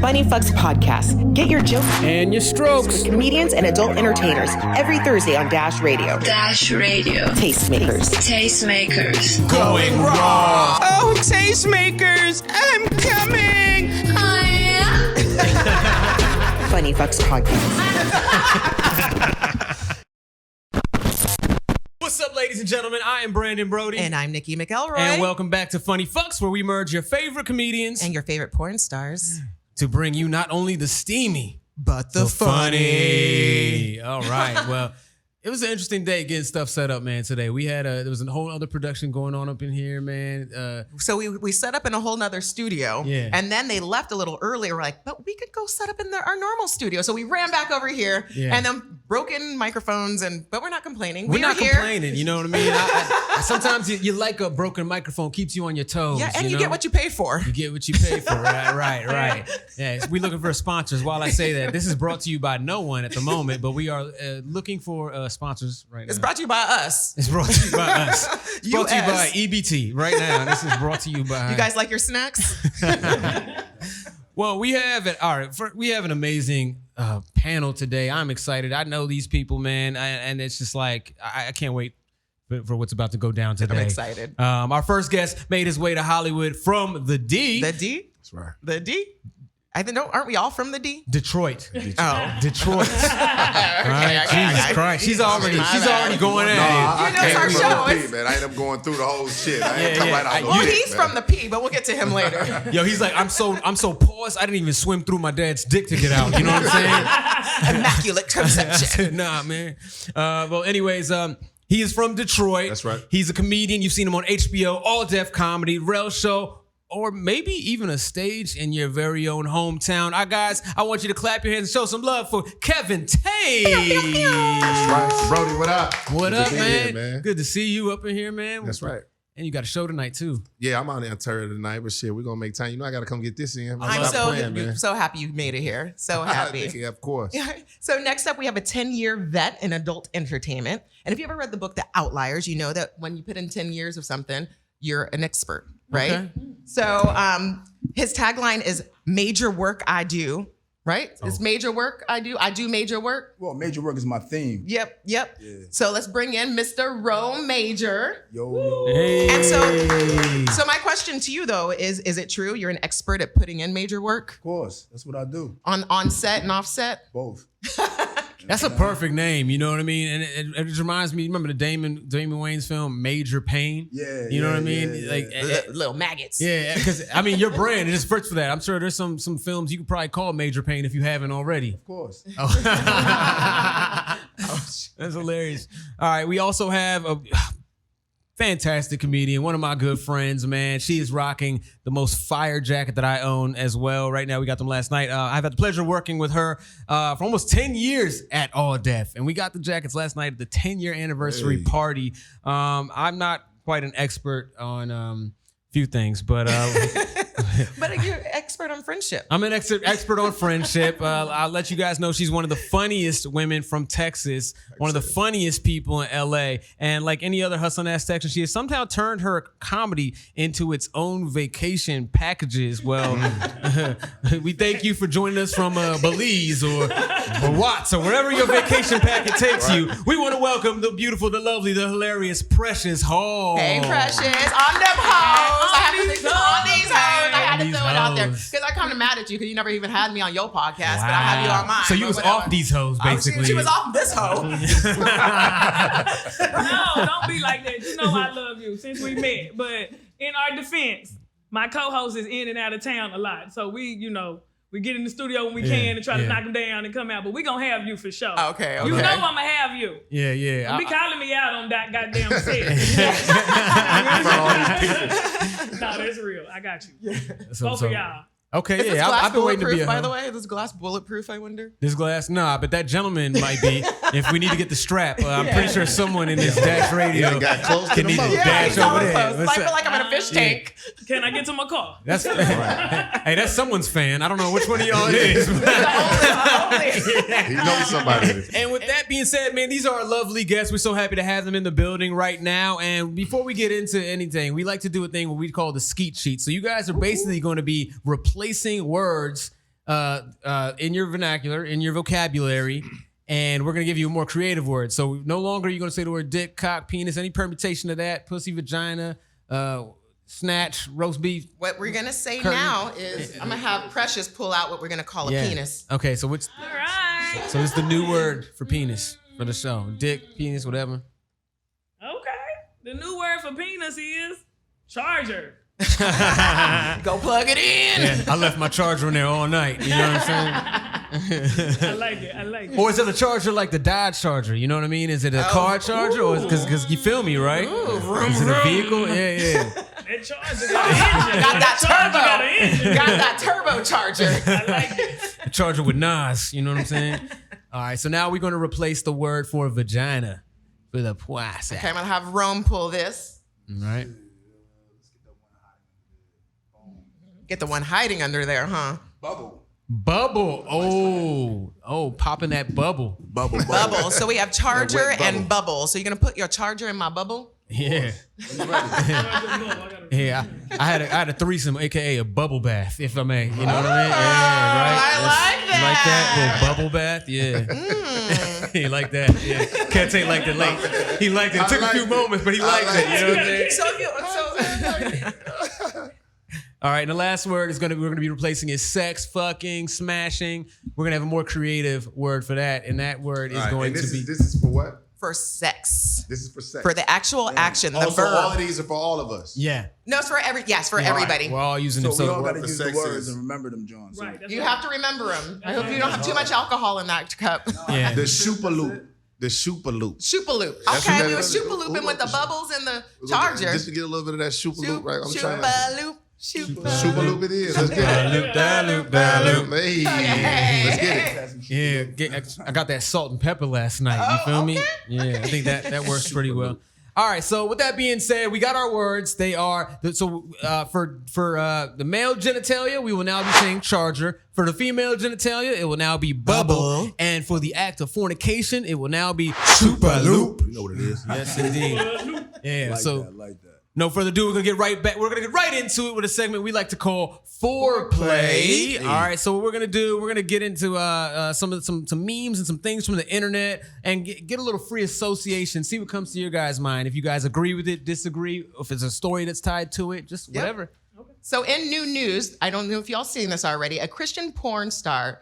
Funny FUX Podcast. Get your jokes and your strokes with comedians and adult entertainers every Thursday on Dash Radio. Dash Radio. Tastemakers. Tastemakers. going raw. Oh, tastemakers, I'm coming. Oh, yeah? Funny FUX Podcast. What's up, ladies and gentlemen? I am Brandon Brody. And I'm Nikki McElroy. And welcome back to Funny FUX, where we merge your favorite comedians and your favorite porn stars to bring you not only the steamy, but the funny. All right. Well, it was an interesting day getting stuff set up, man, today. We had there was a whole other production going on up in here, man. So we set up in a whole nother studio. Yeah. And then they left a little early. We're like, but we could go set up in our normal studio. So we ran back over here and then broken microphones, but we're not complaining. We're not complaining, you know what I mean? I sometimes you like a broken microphone, keeps you on your toes. Yeah, and you know? get what you pay for. You get what you pay for, right. Yeah, we're looking for sponsors. While I say that, this is brought to you by no one at the moment, but we are looking for sponsors right now. It's brought to you by us. It's brought to you by us. It's brought to you by EBT right now. This is brought to you by... You guys like your snacks? Well, we have an amazing panel today. I'm excited. I know these people, man, and it's just like I can't wait for what's about to go down today. I'm excited. Our first guest made his way to Hollywood from the D. The D? That's right. The D? I think, aren't we all from the D? Detroit. Oh. Detroit. Right? Jesus Christ. She's already going at it. You know, it's our show. P, man. I end up going through the whole shit. I ain't come right out the Well, gate, he's man. from the P, but we'll get to him later. Yo, he's like, I'm so paused. I didn't even swim through my dad's dick to get out. You know what I'm saying? Immaculate conception. Nah, man. Well, anyways, he is from Detroit. That's right. He's a comedian. You've seen him on HBO, All Def Comedy, Rel Show, or maybe even a stage in your very own hometown. Guys, I want you to clap your hands and show some love for Kevin Tate. That's right. Brody, what up? What Good up, to be man? here, man? Good to see you up in here, man. That's right. And you got a show tonight, too. Yeah, I'm out in Ontario tonight, but shit, we're going to make time. You know, I got to come get this in. I'm Stop playing, man. so happy you made it here. So happy. Yeah, of course. So next up, we have a 10-year vet in adult entertainment. And if you ever read the book, The Outliers, you know that when you put in 10 years of something, you're an expert, right? Okay. So his tagline is major work I do, right? It's major work I do. I do major work. Well, major work is my theme. Yep. Yeah. So let's bring in Mr. Rome Major. Yo. Hey. And so my question to you though is it true you're an expert at putting in major work Of course. That's what I do. on set and off set? Both. That's a perfect name, you know what I mean? And it just reminds me, remember the Damon Wayans film, Major Pain? Yeah. You know what I mean? Yeah. Like, Little maggots. yeah, because I mean, your brand is first for that. I'm sure there's some films you could probably call Major Pain if you haven't already. Of course. That's hilarious. All right, we also have a fantastic comedian, one of my good friends, man. She is rocking the most fire jacket that I own as well. Right now, we got them last night. I've had the pleasure of working with her for almost 10 years at All Def, and we got the jackets last night at the 10-year anniversary party. I'm not quite an expert on a few things, but But you're an expert on friendship. I'm an expert on friendship. I'll let you guys know she's one of the funniest women from Texas, one of the funniest people in LA. And like any other hustling ass Texan, she has somehow turned her comedy into its own vacation packages. Well, we thank you for joining us from Belize or Watts or wherever your vacation packet takes you. We want to welcome the beautiful, the lovely, the hilarious Precious Hall. Hey, Precious. On them hoes. I have to think on these hoes. I had to throw it out there. hoes. Because I kind of mad at you because you never even had me on your podcast, but I have you on mine. So you but was whatever. off these hoes, basically. She was off this hoe. No, don't be like that. You know I love you since we met. But in our defense, my co-host is in and out of town a lot. So we get in the studio when we can and try to knock them down and come out. But we gonna have you for sure. Okay. You know I'm gonna have you. Yeah. Don't be calling me out on that goddamn set. No, that's real. I got you. Both of y'all. Okay, Is this yeah, glass I've been waiting to be bulletproof, a by the hoe. way? Is this glass bulletproof, I wonder? This glass, nah, but that gentleman might be. If we need to get the strap, I'm pretty sure someone in this Dash Radio You got close to can the need to mother. dash he's over so there. close. What's I feel up? like I'm in a fish tank. Can I get to my car? That's hey, that's someone's fan. I don't know which one of y'all it is. He knows somebody. And with that being said, man, these are our lovely guests. We're so happy to have them in the building right now. And before we get into anything, we like to do a thing what we call the SKEET sheet. So you guys are basically going to be replacing words in your vernacular, in your vocabulary, and we're gonna give you a more creative word. So no longer are you gonna say the word dick, cock, penis, any permutation of that, pussy, vagina, snatch, roast beef. What we're gonna say Curtain. now is I'm gonna have Precious pull out what we're gonna call a penis. Okay, so what's All right. so it's the new word for penis for the show. Dick, penis, whatever. Okay. The new word for penis is charger. Go plug it in. Yeah, I left my charger in there all night. You know what I'm saying? I like it. I like it. Or is it a charger like the Dodge Charger? You know what I mean? Is it a car charger? Or because you feel me, right? Is it a vehicle? Yeah. That charger got an engine. Got that Charger got an turbo. engine. Got that turbo charger. I like it. A charger with Nas. You know what I'm saying? All right, so now we're going to replace the word for vagina with a poisse. Okay, I'm gonna have Rome pull this. All right. Get the one hiding under there, huh? Bubble. Oh, popping that bubble. Bubble. Bubble. So we have charger wet bubble. and bubble. So you're gonna put your charger in my bubble? Yeah. Yeah. I had a threesome, aka a bubble bath, if I may. You know what I mean? Yeah, right. I like You like that? that. Little bubble bath? Yeah. He liked that. Yeah. Can't take like the late. He liked it. It took a few moments, but he liked it. You know what I'm saying? So All right, and the last word is we're gonna be replacing is sex, fucking, smashing. We're gonna have a more creative word for that, and that word is All right, going and to be. This is for what? for sex. This is for sex. For the actual action, the also, verb. all of these are for all of us. Yeah. No, it's for for everybody. We're all using So them. we all So got to what use the the sex words is. and remember them, John. So. Right. That's You right. have to remember them. I hope you don't have too much alcohol in that cup. yeah. The SHOOP-A-LOOP. The SHOOP-A-LOOP. Shoop-A-loop. That's Okay, what we that were is. shoop-a-looping with the bubbles and the charger. Just to get a little bit of that SHOOP-A-LOOP, right? I'm trying. Shoop-A-loop. Shoop-A-loop. SHOOP-A-LOOP it is. Let's get it. Hey, let's get it. Yeah, I got that salt and pepper last night. You feel me? okay. Yeah, I think that works pretty well. All right, so with that being said, we got our words. They are for the male genitalia, we will now be saying charger. For the female genitalia, it will now be bubble. And for the act of fornication, it will now be SHOOP-A-LOOP. You know what it is. Yes, indeed. Yeah. Like that. No further ado, we're gonna get right back. We're gonna get right into it with a segment we like to call foreplay. All right, so what we're gonna do, we're gonna get into some memes and some things from the internet and get a little free association. See what comes to your guys' mind. If you guys agree with it, disagree, if it's a story that's tied to it, just whatever. So in new news, I don't know if y'all seen this already, a Christian porn star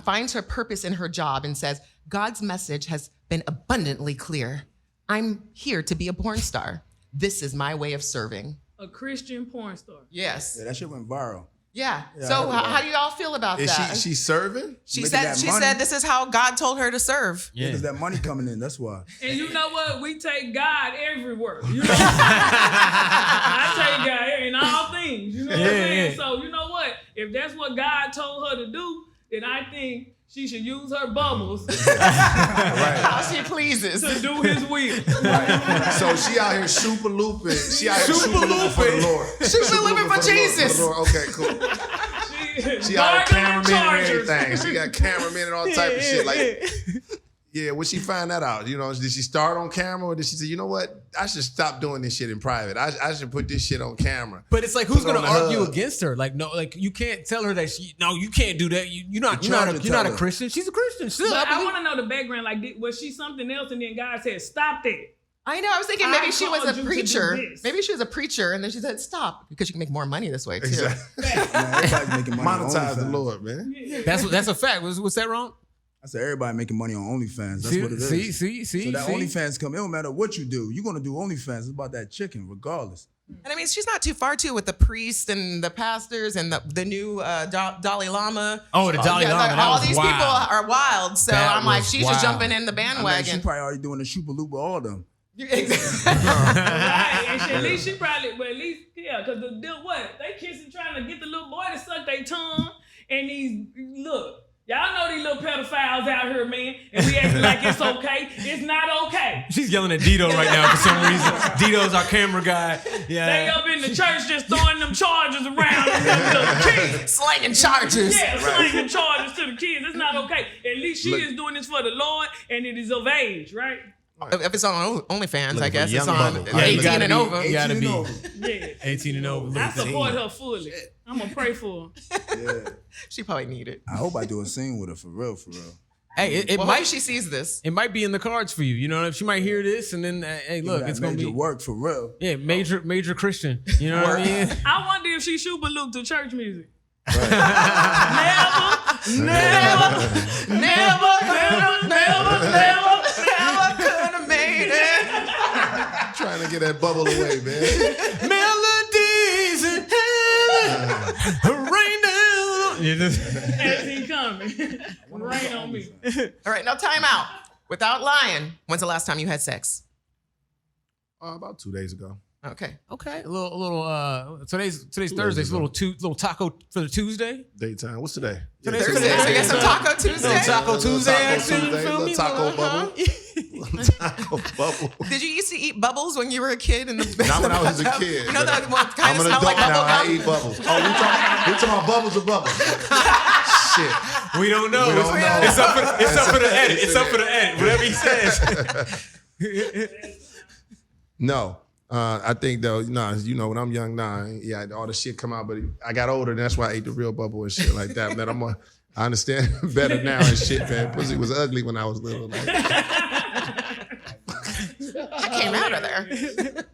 finds her purpose in her job and says, God's message has been abundantly clear. I'm here to be a porn star. This is my way of serving. A Christian porn star. Yes. Yeah, that shit went viral. Yeah. Yeah, I So heard about how it. do y'all feel about Is that? she serving? She making said that she money? said this is how God told her to serve. Yeah. There's that money coming in. That's why. And you know what? We take God everywhere. You know? I take God in all things. You know what I'm saying? Yeah. So you know what? If that's what God told her to do, then I think she should use her bubbles How she pleases. to do his will. So she out here SHOOP-A-LOOPing. She out here SHOOP-A-LOOPing for the Lord. Shoop-A-looping for Jesus. the Lord. Okay, cool. She out here cameraman and everything. She got cameraman and all type of shit. Like, yeah, when she find that out, you know, did she start on camera or did she say, you know what? I should stop doing this shit in private. I should put this shit on camera. But it's like, who's Put it gonna on the argue hub. against her? Like, no, like you can't tell her that you can't do that. You're not trying to you're not tell a her. Christian. She's a Christian. Still, But I believe- want to know the background. Like, was she something else and then God said, stop that? I know. I was thinking maybe I she was called a you to preacher. do this. Maybe she was a preacher, and then she said, "Stop," because you can make more money this way too. Exactly. Man, everybody's making money on Monetize the OnlyFans. Lord, man. that's a fact. Was that wrong? I said everybody making money on OnlyFans. That's what it is. See. So that OnlyFans come. It don't matter what you do. You're gonna do OnlyFans. It's about that chicken, regardless. And I mean, she's not too far too with the priests and the pastors and the new Dalai Lama. Oh, the Dalai Lama, that all was these wild. people are wild. So That I'm like, was she's wild. just jumping in the I mean, she bandwagon. probably already doing the SHOOP-A-LOOP with all of them. Right, and at least she probably, well, at least, yeah, because they kissing, trying to get the little boy to suck their tongue, and y'all know these little pedophiles out here, man, and we acting like it's okay. It's not okay. She's yelling at Dito right now for some reason. Dito's our camera guy. They Yeah. up in the church just throwing them charges around and them little kids. Slanging charges. Yeah, slinging charges to the kids. It's not okay. At least she is doing this for the Lord, and it is of age, right? If it's on OnlyFans, Looking I guess for it's young on bubble. 18 and over. You gotta be Yeah. 18 and over. I support her fully. I'm gonna pray for her. Yeah. She probably need it. I hope I do a scene with her for real, for real. Hey, it Well, might. maybe she sees this. It might be in the cards for you. You know, if she might hear this and then, hey, look, That it's gonna major be work for real. major Christian. You know what I mean? I wonder if she SHOOP-A-LOOP to church music. Never could have made it. Trying to get that bubble away, man. Melodies in heaven, rain down. You just As he coming. Rain on me. All right, now time out. Without lying, when's the last time you had sex? About 2 days ago. Okay. okay. A little. Today's Thursday. It's a little taco for the Tuesday. Daytime. What's today? Thursday, so you got some Taco Tuesday? Little Taco Tuesday Taco action. You Tuesday, feel me? little taco bubble. Little taco bubble. Did you used to eat bubbles when you were a kid? In the Not when I was a kid. You know that one kind I'm of an smell adult like bubble now. I gum? eat bubbles. Oh, we talking about bubbles or bubbles? Shit. We don't know. We don't know. It's up for the edit. It's up for the edit. Whatever he says. No. I think though, when I'm young now, yeah, all the shit come out, but I got older, and that's why I ate the real bubble and shit like that. But I understand better now and shit, man. Pussy was ugly when I was little. Like. I came out of there.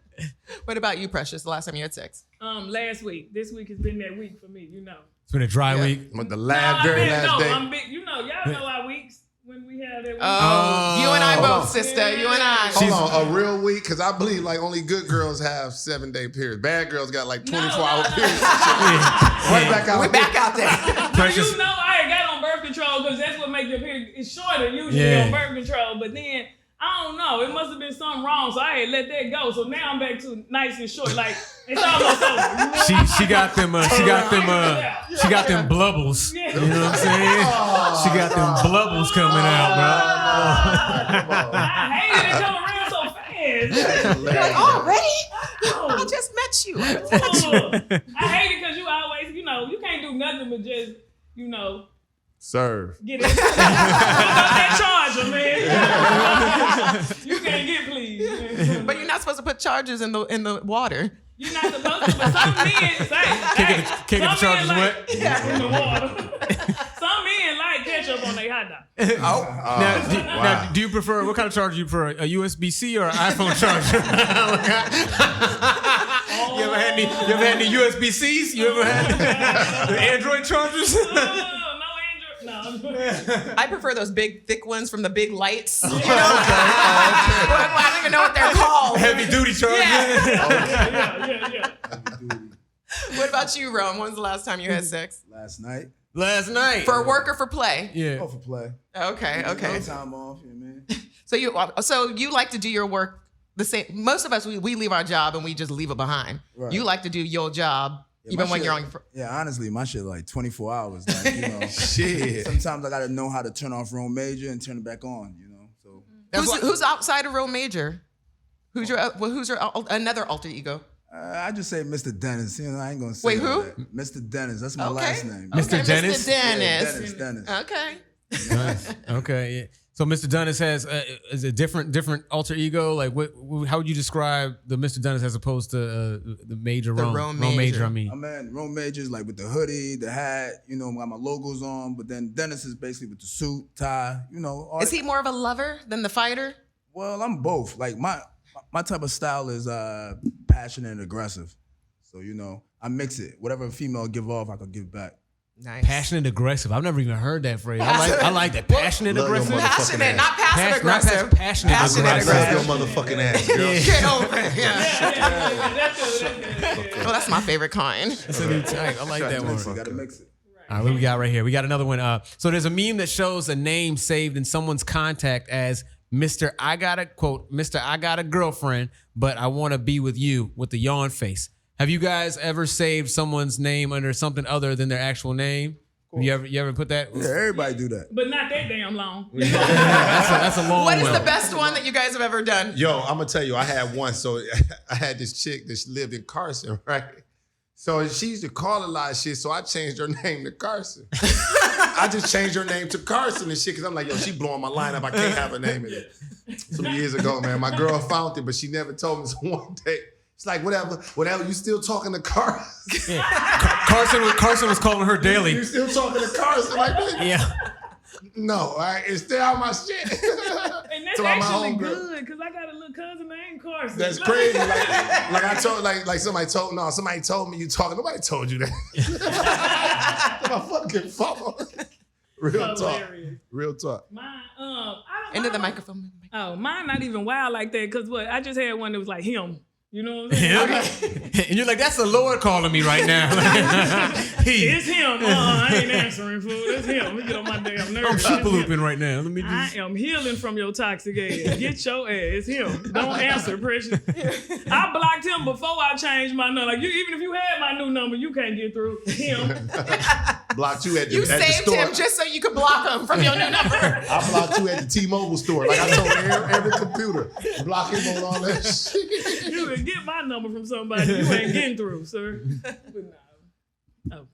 What about you, Precious? The last time you had sex? Last week. This week has been that week for me, you know. It's been a dry week. But the very last day. I'm big. You know, y'all know our weeks when we have that week. Oh, you and I both, sister. You and I. Hold on, a real week? Because I believe like only good girls have 7-day periods. Bad girls got like 24-hour periods. Right back out. We're back out there. Precious. You know, I ain't got on birth control because that's what makes your period. It's shorter usually Yeah. on birth control, but then I don't know. It must have been something wrong, so I had let that go. So now I'm back to nice and short. Like it's almost over. You know? She got them. She got them blubbles. Yeah. You know what I'm saying? She got them blubbles coming out, I hated it coming around so fast. You're like, already? I just met you. I hate it because you always, you can't do nothing but just, Serve. get it. That charger, man. You can't get please. But you're not supposed to put charges in the water. You're not supposed to, but some men say, Can't get the charges wet. in the water. Some men like ketchup on their hot dog. Now, do you prefer what kind of charger? You prefer a USB-C or an iPhone charger? You ever had any USB-Cs? You ever had the Android chargers? I prefer those big, thick ones from the big lights. You know? I don't even know what they're called. Heavy duty charger. Yeah. What about you, Rome? When's the last time you had sex? Last night. Last night. For work or for play? Yeah. Go for play. Okay. No time off, you know what I mean? So you like to do your work the same. Most of us, we leave our job and we just leave it behind. Right. You like to do your job even when you're on your... Yeah, honestly, my shit like 24 hours. Like, Shit. Sometimes I gotta know how to turn off Rome Major and turn it back on, So Who's outside of Rome Major? Who's your another alter ego? I just say Mr. Dennis. I ain't gonna say Wait, who? that. Mr. Dennis. That's my Okay. last name. Mr. Dennis? Mr. Dennis. Yeah, Dennis. Okay. Nice. Okay. Yeah. So Mr. Dennis has is a different alter ego. Like, how would you describe the Mr. Dennis as opposed to the Major Rome? Rome Major. Major. I mean, Rome Major's like with the hoodie, the hat, got my logos on. But then Dennis is basically with the suit, tie, all Is he more of a lover than the fighter? Well, I'm both. Like my type of style is passionate and aggressive. So, I mix it. Whatever a female give off, I could give back. Nice. passionate aggressive. I've never even heard that phrase. I like that. Passionate Love your aggressive. mother- Passionate, not passive aggressive. Passionate Passionate aggressive. Grab your motherfucking ass, girl. Get over it. Yeah. That's good. Well, that's my favorite kind. That's a new type. I like that one. You gotta mix it. All right, what we got right here? We got another one. So there's a meme that shows a name saved in someone's contact as Mr. I got a girlfriend, but I want to be with you with the yawn face. Have you guys ever saved someone's name under something other than their actual name? You ever put that? Yeah, everybody do that. But not that damn long. That's a long What one. is the best one that you guys have ever done? Yo, I'm gonna tell you, I had one. So I had this chick that lived in Carson, right? So she used to call a lot of shit, so I changed her name to Carson. I just changed her name to Carson and shit, because I'm like, yo, she blowing my line up. I can't have her name in it. some years ago, man. My girl found it, but she never told me. So one day, it's like, whatever, you still talking to Carson? Yeah. Carson was calling her daily. You still talking to Carson? Like, yeah. No, all right, it's still out my shit. And that's So actually good, because I got a little cousin named Carson. That's crazy. Like I told, like somebody told me you talking. Nobody told you that. My fucking phone. Real talk. Mine, I don't Into the microphone. Oh, mine not even wild like that, because what? I just had one that was like him. You know what I'm saying? And you're like, that's the Lord calling me right now. It's him. I ain't answering, fool. It's him. Let me get on my damn nerves. I'm super-looping right now. Let me just... I am healing from your toxic ass. Get your ass. It's him. Don't answer, precious. I blocked him before I changed my number. Like, even if you had my new number, you can't get through him. Blocked you at the You at the saved store. him just so you could block him from your new number. I blocked you at the T-Mobile store. Like I told every computer. Block him on all that shit. You can get my number from somebody you ain't getting through, sir. But no. Oh.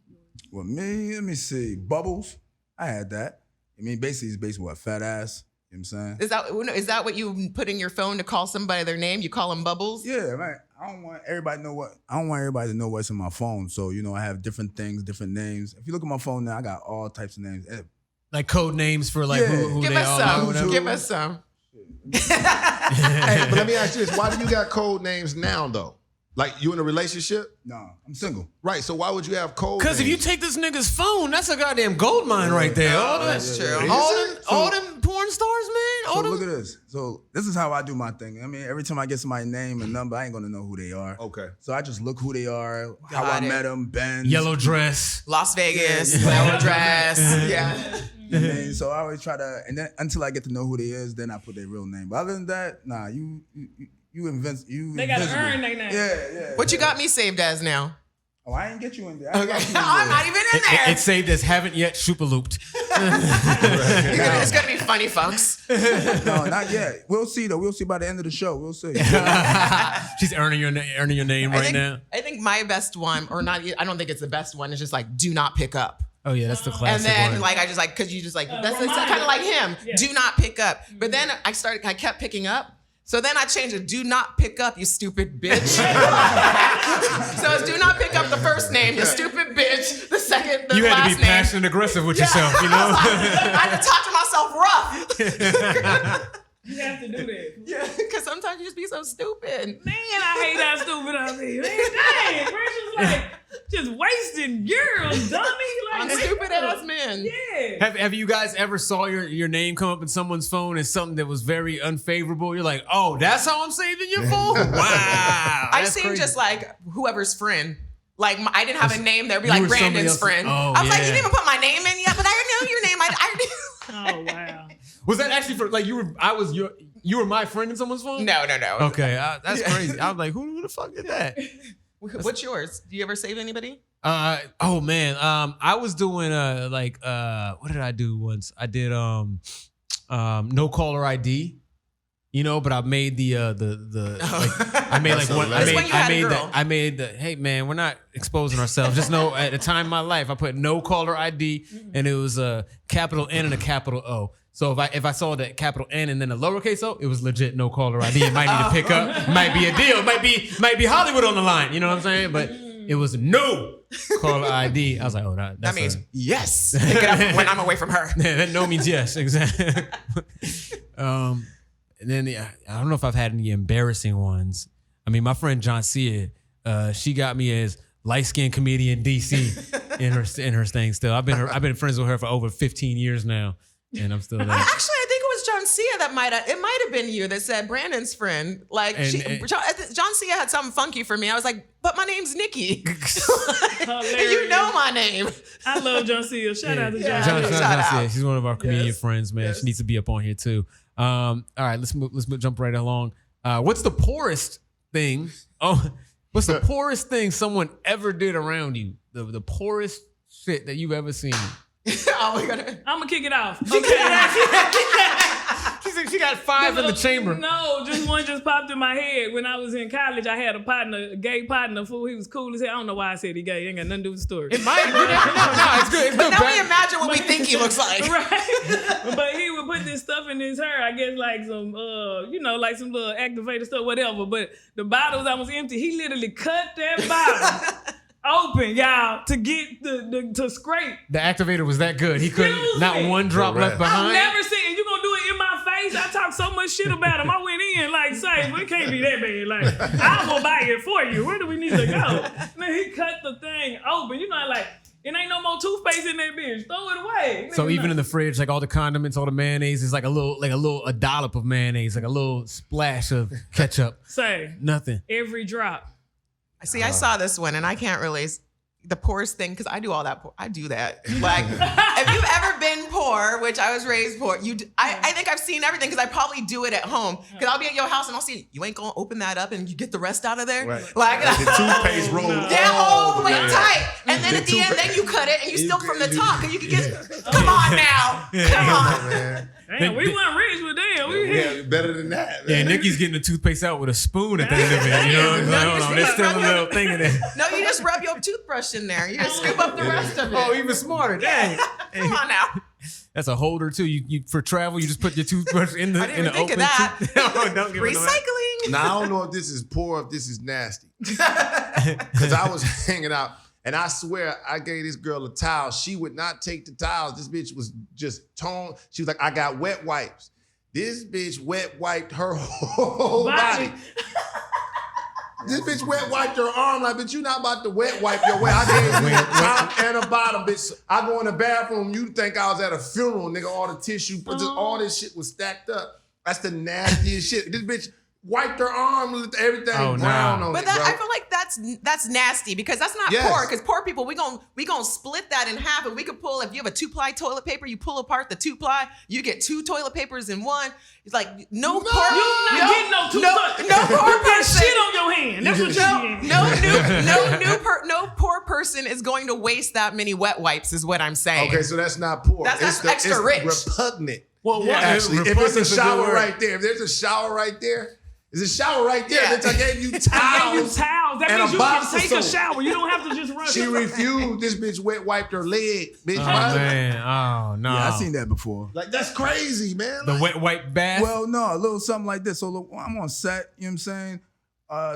Well, me, let me see. Bubbles, I had that. I mean, basically, it's basically what, fat ass. You know what I'm saying? Is that what you put in your phone to call somebody their name? You call them Bubbles? Yeah, right. I don't want everybody to know what's in my phone. So, I have different things, different names. If you look at my phone now, I got all types of names. Like code names for like who Give they us all some. are. Whatever. Give us some. Hey, but let me ask you this. Why do you got code names now, though? Like, you in a relationship? No, I'm single. Right, so why would you have code Because if you take this nigga's phone, that's a goddamn gold mine right there. That's true. All them porn stars, man. So look at this. So this is how I do my thing. I mean, every time I get somebody's name and number, I ain't gonna know who they are. Okay. So I just look who they are, how I Got it. met them, Benz. Yellow dress. Las Vegas, yellow dress. Yeah. You know what I mean? So I always try to, and then until I get to know who they is, then I put their real name. But other than that, nah, you They gotta invisible. earn their name. Yeah. What you got me saved as now? Oh, I ain't get you in there. Okay. I'm not even in there. It's saved as haven't yet SHOOP-A-LOOPed. It's gonna be funny, folks. No, not yet. We'll see though. We'll see by the end of the show. We'll see. She's earning your name right now. I think my best one, or not, I don't think it's the best one, is just like, do not pick up. Oh yeah, that's the And classic then one. like I just like, cause you just like, that's reminder. kind of like him. Yeah. Do not pick up. But then I kept picking up. So then I changed it. Do not pick up, you stupid bitch. So it's do not pick up the first name, you stupid bitch. The second, the you had last to be name. passionate and aggressive with yourself, you know? I had to talk to myself rough. You have to do that. Yeah, because sometimes you just be so stupid. Man, I hate how stupid I be. Man, dang, Precious like just wasting girls, dummy. Like On stupid ass men. Yeah. Have you guys ever saw your name come up in someone's phone as something that was very unfavorable? You're like, oh, that's how I'm saving your phone? Wow. I've that's seen crazy. just like whoever's friend. Like I didn't have a name. There'd be You like were somebody Brandon's else's- friend. Oh, I was like, yeah. you didn't even put my name in yet, but I knew your name. Oh wow. Was that actually for like you were my friend in someone's phone? No. Okay, that's crazy. I was like, who the fuck did that? What's yours? Do you ever save anybody? Oh man, I was doing what did I do once? I did no caller ID. But I made I made the hey man, we're not exposing ourselves. Just know at the time in my life I put no caller ID and it was a capital N and a capital O. So if I saw the capital N and then a lowercase O, it was legit no caller ID. It might need to pick up. It might be a deal. It might be Hollywood on the line. You know what I'm saying? But it was no caller ID. I was like, oh, that means yes. Pick it up when I'm away from her. Yeah, that no means yes, exactly. And then I don't know if I've had any embarrassing ones. I mean, my friend John Cia, she got me as light-skinned comedian DC in her thing. Still, I've been friends with her for over 15 years now, and I'm still there. Actually, I think it was John Cia that might have been you that said Brandon's friend. Like John Cia had something funky for me. I was like, but my name's Nikki. And you know my name. I love John Cia. Shout out to John. John Shout Cia. out. She's one of our comedian friends, man. Yes. She needs to be up on here too. All right, let's jump right along. What's the poorest thing? What's the poorest thing someone ever did around you? The poorest shit that you've ever seen. I'm gonna kick it off. Okay. She got 5 in the chamber. No, just one just popped in my head. When I was in college, I had a gay partner. Fool, he was cool as hell. I don't know why I said he gay. Ain't got nothing to do with the story. It might. You never know. No, it's good. It's But good. now we imagine what we think Mickey looks like. Right. But he would put this stuff in his hair. I guess like some, like some little activator stuff, whatever. But the bottle was almost empty. He literally cut that bottle open, y'all, to get to scrape. The activator was that good. He couldn't, not one drop left behind. I've never seen, you gonna do it in my face? I talk so much shit about him. I went in like, say, well, it can't be that bad. Like, I will buy it for you. Where do we need to go? Man, he cut the thing open. You know, like, it ain't no more toothpaste in that bitch. Throw it away. So even in the fridge, like all the condiments, all the mayonnaise is like a dollop of mayonnaise, like a little splash of ketchup. Say, nothing. Every drop. See, I saw this one, and I can't really the poorest thing because I do all that. I do that. Like, if you've ever been poor, which I was raised poor, I think I've seen everything because I probably do it at home. Because I'll be at your house and I'll see you ain't gonna open that up and you get the rest out of there. Right. Like the toothpaste roll. Yeah, all the way tight. And then at the end, then you cut it and you still from the top because you can get. Come on now, come on. Man. Damn, we weren't rich with them. Yeah, better than that. Man. Yeah, Nikki's getting the toothpaste out with a spoon at the end of it. You know, hold on, there's still a little thing in there. No, you just rub your toothbrush in there. You just scoop up the rest of it. Oh, even smarter. Dang. Come on now. That's a holder too. You for travel, you just put your toothbrush in the I didn't in even the think open. of that. Oh, don't give me no Recycling. Now I don't know if this is poor, or if this is nasty. Because I was hanging out, and I swear I gave this girl a towel. She would not take the towels. This bitch was just torn. She was like, "I got wet wipes." This bitch wet wiped her whole body. This bitch wet wiped her arm like, bitch, you not about to wet wipe your way. I gave you a top and a bottom, bitch. I go in the bathroom, you think I was at a funeral, nigga. All the tissue, all this shit was stacked up. That's the nastiest shit. This bitch wiped her arm with everything brown on but it, that, bro. I feel like that's nasty because that's not poor. Because poor people, we gonna split that in half, and we could pull. If you have a 2-ply toilet paper, you pull apart the 2-ply. You get 2 toilet papers in one. It's like no poor. You're not getting no poor person. Shit on your hand. That's what you're getting. No poor person is going to waste that many wet wipes. Is what I'm saying. Okay, so that's not poor. That's extra rich. Repugnant. Well, actually, if it's a shower right there, if there's a shower right there. There's a shower right there. Yeah. Bitch, I gave you towels. I gave you towels. That and means a you box can of take a soap. shower. You don't have to just run. She refused. This bitch wet wiped her leg. Bitch, Oh right? man, oh no. Yeah, I seen that before. Like, that's crazy, man. The wet wipe bath. Well, no, a little something like this. So look, I'm on set, you know what I'm saying?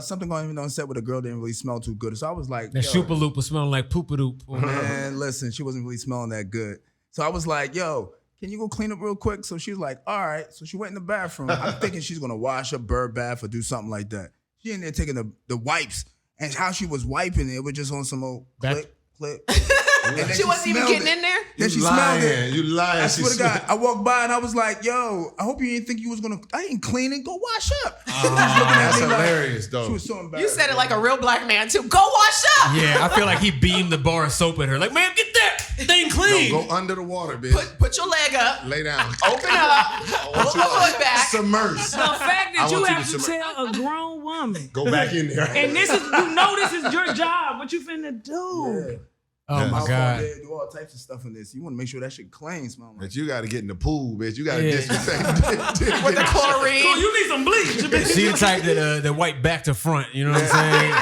Something going on set with a girl didn't really smell too good. So I was like, that SHOOP-A-LOOP was smelling like poop-a-doop. man, listen, she wasn't really smelling that good. So I was like, yo, can you go clean up real quick? So she was like, all right. So she went in the bathroom. I'm thinking she's gonna wash a bird bath or do something like that. She in there taking the wipes, and how she was wiping it was just on some old click. And then She wasn't even getting in there. Then she smelled it. You lying. I swear to God, I walked by and I was like, yo, I hope you didn't think you was gonna, I ain't clean it, go wash up. That's hilarious, though. She was so embarrassed. You said it like a real black man too. Go wash up. Yeah, I feel like he beamed the bar of soap at her. Like, man, get that thing clean. No, go under the water, bitch. Put your leg up. Lay down. Open up. Pull the hood back. Submerse. The fact that I you want you have to to tell a grown woman, Go back in there. and this is your job. What you finna do? Yeah. Oh my God. They do all types of stuff in this. You want to make sure that shit clean, smell like. But you got to get in the pool, bitch. You got to Yeah. disinfect. With the chlorine. So you need some bleach. She the type that wipe back to front. You know what I'm saying?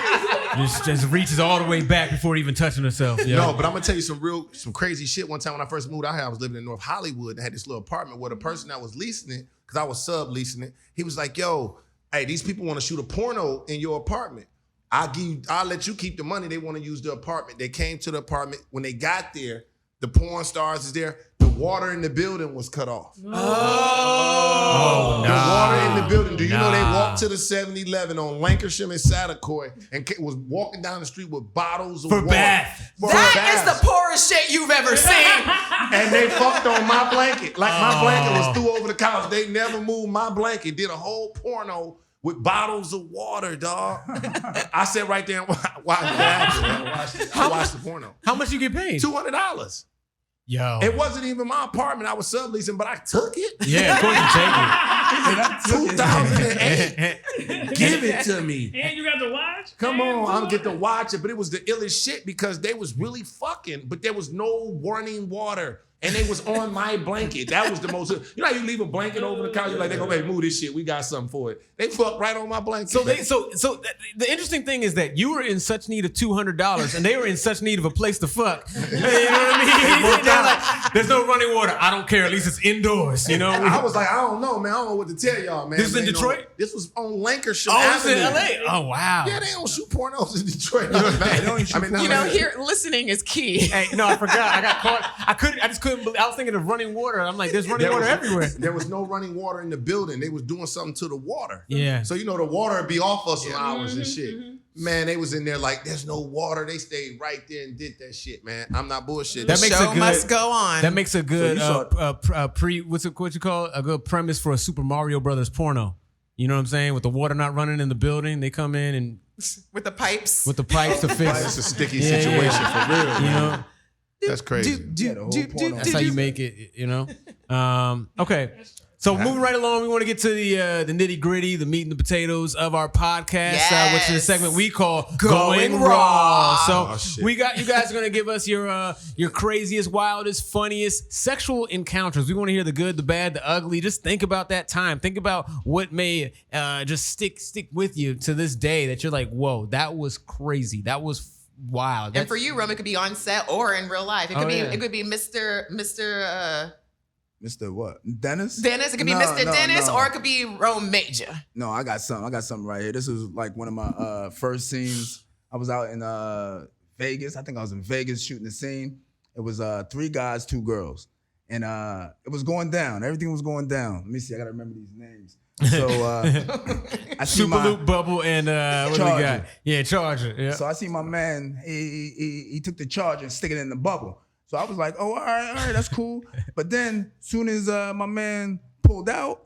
just reaches all the way back before even touching herself. Yo. No, but I'm gonna tell you some crazy shit. One time when I first moved out here, I was living in North Hollywood and had this little apartment where the person that was leasing it, because I was subleasing it, he was like, yo, hey, these people want to shoot a porno in your apartment. I'll let you keep the money. They want to use the apartment. They came to the apartment. When they got there, the porn stars is there. The water in the building was cut off. Oh, The water in the building. Do you know they walked to the 7-Eleven on Lancashire and Satakoy and was walking down the street with bottles of water. bath. That is the poorest shit you've ever seen. And they fucked on my blanket. Like my blanket was threw over the couch. They never moved my blanket. Did a whole porno with bottles of water, dog. I sat right there and watched the porno. How much you get paid? $200. Yo. It wasn't even my apartment. I was subleasing, but I took it. Yeah, of course you take it. 2008. Give it to me. And you got to watch? Come on, I'm get to watch it, but it was the illest shit because they was really fucking, but there was no running water. And they was on my blanket. That was the most. You know how you leave a blanket over the couch? You're like, they go, hey, move this shit. We got something for it. They fucked right on my blanket. So the interesting thing is that you were in such need of $200 and they were in such need of a place to fuck. You know what I mean? They're like, there's no running water. I don't care. At least it's indoors. You know. I was like, I don't know, man. I don't know what to tell y'all, man. This is in Detroit? This was on Lancashire Oh, it's Avenue. in LA. Oh wow. Yeah, they don't shoot pornos in Detroit. You know, here listening is key. Hey, no, I forgot. I got caught. I just couldn't believe. I was thinking of running water. I'm like, there's running water everywhere. There was no running water in the building. They was doing something to the water. Yeah. So, the water would be off for some hours and shit. Man, they was in there like, there's no water. They stayed right there and did that shit, man. I'm not bullshitting. The show must go on. That makes a good what you call it? A good premise for a Super Mario Brothers porno. You know what I'm saying? With the water not running in the building, they come in and with the pipes to fix. It's a sticky situation for real. You know, that's crazy. That's how you make it. You know. Okay. So moving right along, we want to get to the nitty gritty, the meat and the potatoes of our podcast, which is a segment we call Going Raw. So you guys are going to give us your craziest, wildest, funniest sexual encounters. We want to hear the good, the bad, the ugly. Just think about that time. Think about what may just stick with you to this day that you're like, whoa, that was crazy. That was wild. And for you, Rome, it could be on set or in real life. It could be Mr. Mr. what? Dennis? Dennis. It could be Mr. Dennis or it could be Rome Major. No, I got something right here. This was like one of my first scenes. I was out in Vegas. I think I was in Vegas shooting the scene. It was 3 guys, 2 girls. And it was going down. Everything was going down. Let me see. I got to remember these names. So I see SHOOP-A-LOOP, Bubble, and what do we got? Yeah, Charger. Yeah. So I see my man. He took the charger and stick it in the bubble. So I was like, oh, all right, that's cool. But then soon as my man pulled out,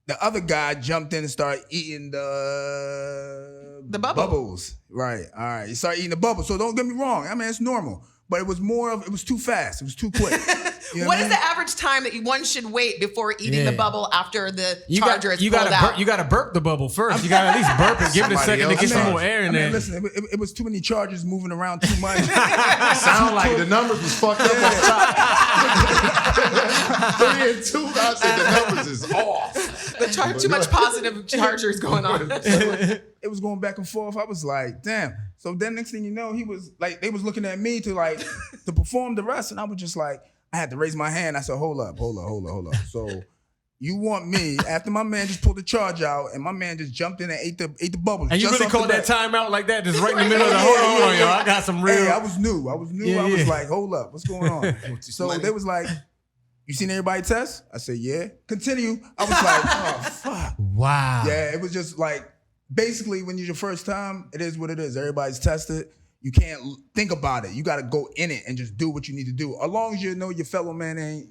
the other guy jumped in and started eating the bubbles. Right, all right. He started eating the bubbles. So don't get me wrong. I mean, it's normal. But it was too fast. It was too quick. What is the average time that one should wait before eating the bubble after the charger is pulled out? You got to burp the bubble first. You got to at least burp it. Give it a second to get some more air in there. Listen, it was too many chargers moving around too much. Sound like the numbers was fucked up on top. 3 and 2, I said the numbers is off. Too much positive chargers going on. It was going back and forth. I was like, damn. So then next thing you know, he was like, they was looking at me to perform the rest. And I was just like, I had to raise my hand. I said, hold up. So you want me, after my man just pulled the charge out and my man just jumped in and ate the bubbles. And you really called that timeout like that, just right in the middle of the hold on, yo. I got some real. Hey, I was new. I was like, hold up, what's going on? So they was like, you seen everybody test? I said, yeah. Continue. I was like, oh, fuck. Wow. Yeah, it was just like, basically, when you're your first time, it is what it is. Everybody's tested. You can't think about it. You got to go in it and just do what you need to do. As long as you know your fellow man ain't,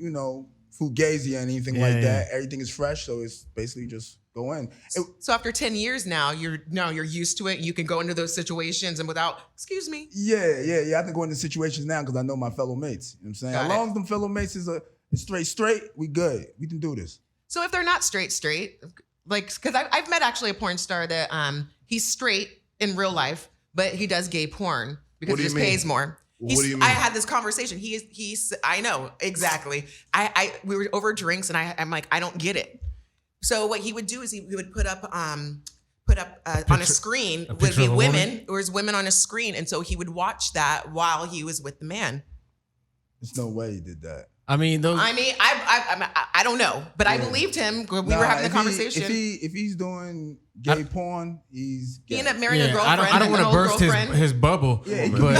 fugazi or anything that. Everything is fresh, so it's basically just go in. So after 10 years now, you're used to it. You can go into those situations and without, excuse me. Yeah. I can go into situations now because I know my fellow mates. You know what I'm saying? As long as them fellow mates is straight, we good. We can do this. So if they're not straight, like, because I've met actually a porn star that he's straight in real life, but he does gay porn because he just pays more. What do you mean? I had this conversation. He's I know exactly. We were over drinks and I'm like, I don't get it. So what he would do is he would put up on a screen would be women, or his women on a screen, and so he would watch that while he was with the man. There's no way he did that. I mean, I don't know, but I believed him. We were having the conversation. If he's doing gay porn, he's gay. He ended up marrying a girlfriend. I don't want to burst his bubble. Yeah, but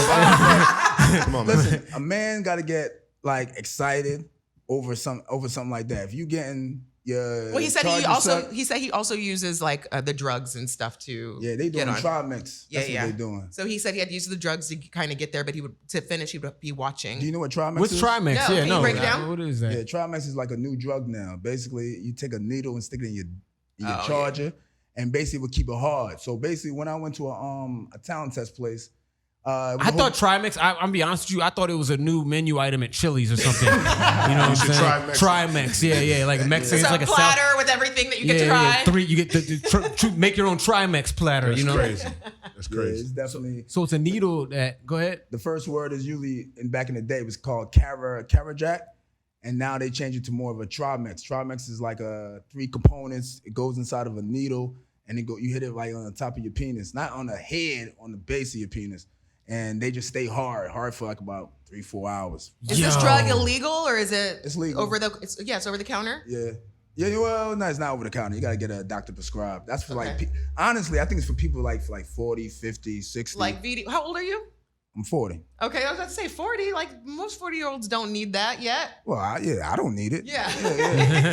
come on, man. Listen, a man got to get excited over something like that. If you getting your he said he also uses the drugs and stuff to they doing Trimix. That's what they doing. So he said he had to use the drugs to kind of get there, but he would be watching. Do you know what Trimix is? What's Trimix? No, can you break it down? What is that? Yeah, Trimix is like a new drug now. Basically, you take a needle and stick it in your charger, and basically it will keep it hard. So basically, when I went to a talent test place. I thought Trimix, I'm gonna be honest with you, I thought it was a new menu item at Chili's or something. You know what I'm saying? Trimix, yeah. Like a Mexican, it's like a platter with everything that you get to try. You get to make your own Trimix platter. That's crazy. That's Yeah, crazy. it's definitely. So it's a needle that. Go ahead. The first word is usually, back in the day, it was called Carajack, and now they changed it to more of a Trimex. Trimex is like 3 components. It goes inside of a needle, and you hit it like on the top of your penis, not on the head, on the base of your penis, and they just stay hard for like about 3-4 hours. Is this drug illegal or is it? It's legal. It's over the counter. Yeah. Yeah, well, no, it's not over the counter. You gotta get a doctor prescribed. That's for like, honestly, I think it's for people like 40, 50, 60. Like VD. How old are you? I'm 40. Okay, I was about to say 40. Like most 40-year-olds don't need that yet. Well, I don't need it. Yeah.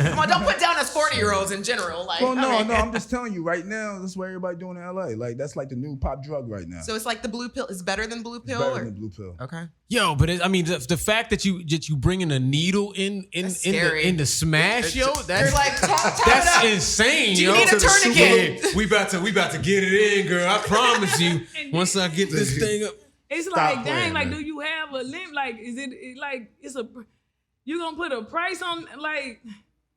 Come on, don't put down as 40-year-olds in general. Like, Well, no, I'm just telling you right now, this is what everybody doing in LA. Like, that's like the new pop drug right now. So it's like the blue pill is better than blue pill? It's better than blue pill. Okay. Yo, but the fact that you bringing a needle in the smash, yo, You're like, that's insane, Do you yo. need a tourniquet? Yeah, we about to get it in, girl. I promise you. Once I get this thing up. It's Stop like, playing, dang, like, man. do you have a limit? Like, is it like you gonna put a price on like?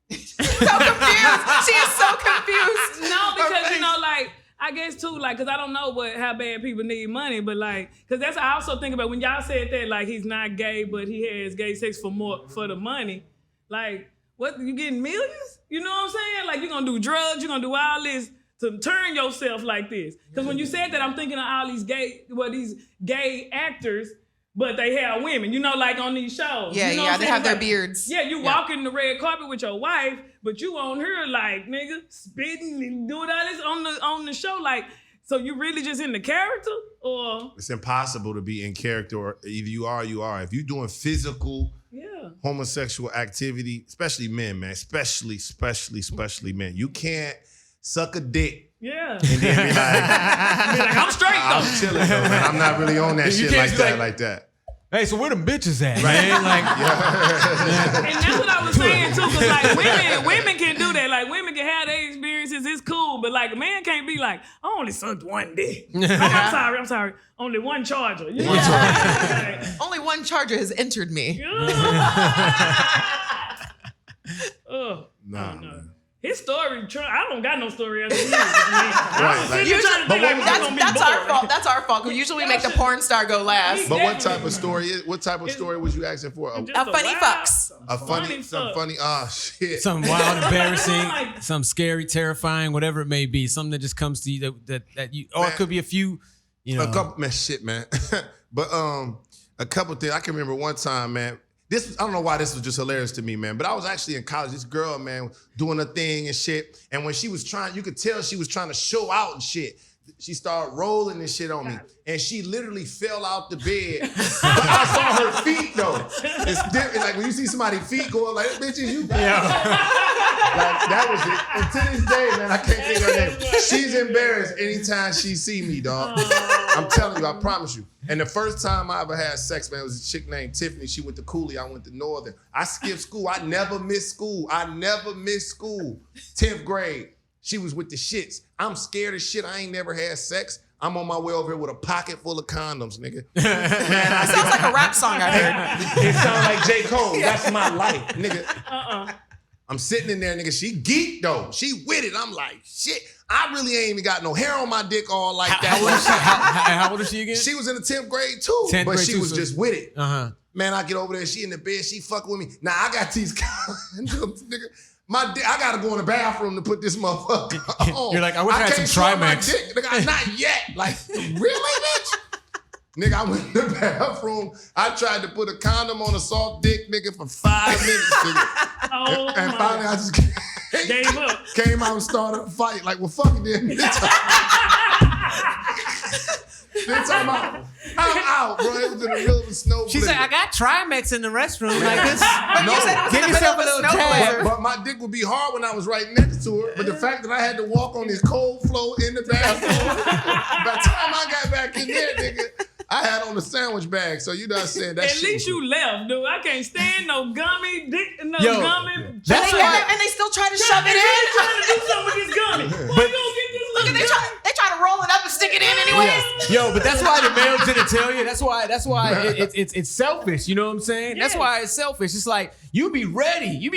so confused. She is so confused. No, because you know, like, I guess too, like, cause I don't know how bad people need money, but like, cause that's I also think about when y'all said that, like, he's not gay, but he has gay sex for the money. Like, what, you getting millions? You know what I'm saying? Like, you're gonna do drugs, you're gonna do all this to turn yourself like this. Because when you said that, I'm thinking of all these gay actors, but they have women, you know, like on these shows. Yeah, you know yeah, they have their like, beards. Yeah, you walking the red carpet with your wife, but you on her like, nigga, spitting and doing all this on the show. Like, so you really just in the character? Or It's impossible to be in character, or either you are or you are. If you're doing physical homosexual activity, especially men, man, especially men, you can't suck a dick. Yeah. And then be like, I'm straight though. I'm chilling though, man. I'm not really on that shit like that. Hey, so where them bitches at, man? Like, And that's what I was saying too, because like women can do that. Like women can have their experiences, it's cool, but like a man can't be like, I only sucked one dick. I'm sorry. Only one charger. You know? Like, Only one charger has entered me. Nah, man. His story, I don't got no story after his. That's our fault. That's our fault. Usually we make the porn star go last. But what type of story was you asking for? A funny fucks. Some funny, shit. something wild, embarrassing, something scary, terrifying, whatever it may be. Something that just comes to you that you, or it could be a few, you know. A couple, man, shit, man. But a couple things. I can remember one time, man. I don't know why this was just hilarious to me, man. But I was actually in college. This girl, man, doing a thing and shit. And when she was you could tell she was trying to show out and shit. She started rolling this shit on me. And she literally fell out the bed. But I saw her feet, though. It's different. Like, when you see somebody's feet going like, bitches, you bad. Like, that was it. And to this day, man, I can't think of her name. She's embarrassed anytime she see me, dog. I'm telling you, I promise you. And the first time I ever had sex, man, it was a chick named Tiffany. She went to Cooley. I went to Northern. I skipped school. I never missed school. 10th grade. She was with the shits. I'm scared as shit. I ain't never had sex. I'm on my way over here with a pocket full of condoms, nigga. Man, It sounds like a rap song I heard. it sounds like J. Cole. That's my life, nigga. I'm sitting in there, nigga. She geeked, though. She with it. I'm like, shit. I really ain't even got no hair on my dick all like that. How old is she again? She was in the 10th grade, too. 10th but grade she too, was so- just with it. Man, I get over there. She in the bed. She fucking with me. Now, I got these condoms, nigga. My dick, I gotta go in the bathroom to put this motherfucker on. You're like, I wish I had some show my Trimex. dick. Nigga, not yet. Like, really, bitch? Nigga, I went in the bathroom. I tried to put a condom on a soft dick, nigga, for 5 minutes, nigga. And finally, I just came out and started a fight. Like, well, fuck it then. Then talking about, I'm out, bro. It was in the middle of the snow. She's like, I got Trimex in the restroom. Like this. Give yourself a little jab. But my dick would be hard when I was right next to her. But the fact that I had to walk on this cold floor in the bathroom, by the time I got back in there, nigga, I had on the sandwich bag. So you know what I'm saying? That At least you left, dude. I can't stand no gummy dick, gummy. And they still try to shove it in. Trying to do something with this gummy. Boy, you gonna get this Look, they try to gotta roll it up and stick it in anyways. Yo, but that's why the male genitalia. That's why it's selfish. You know what I'm saying? That's why it's selfish. It's like you be ready,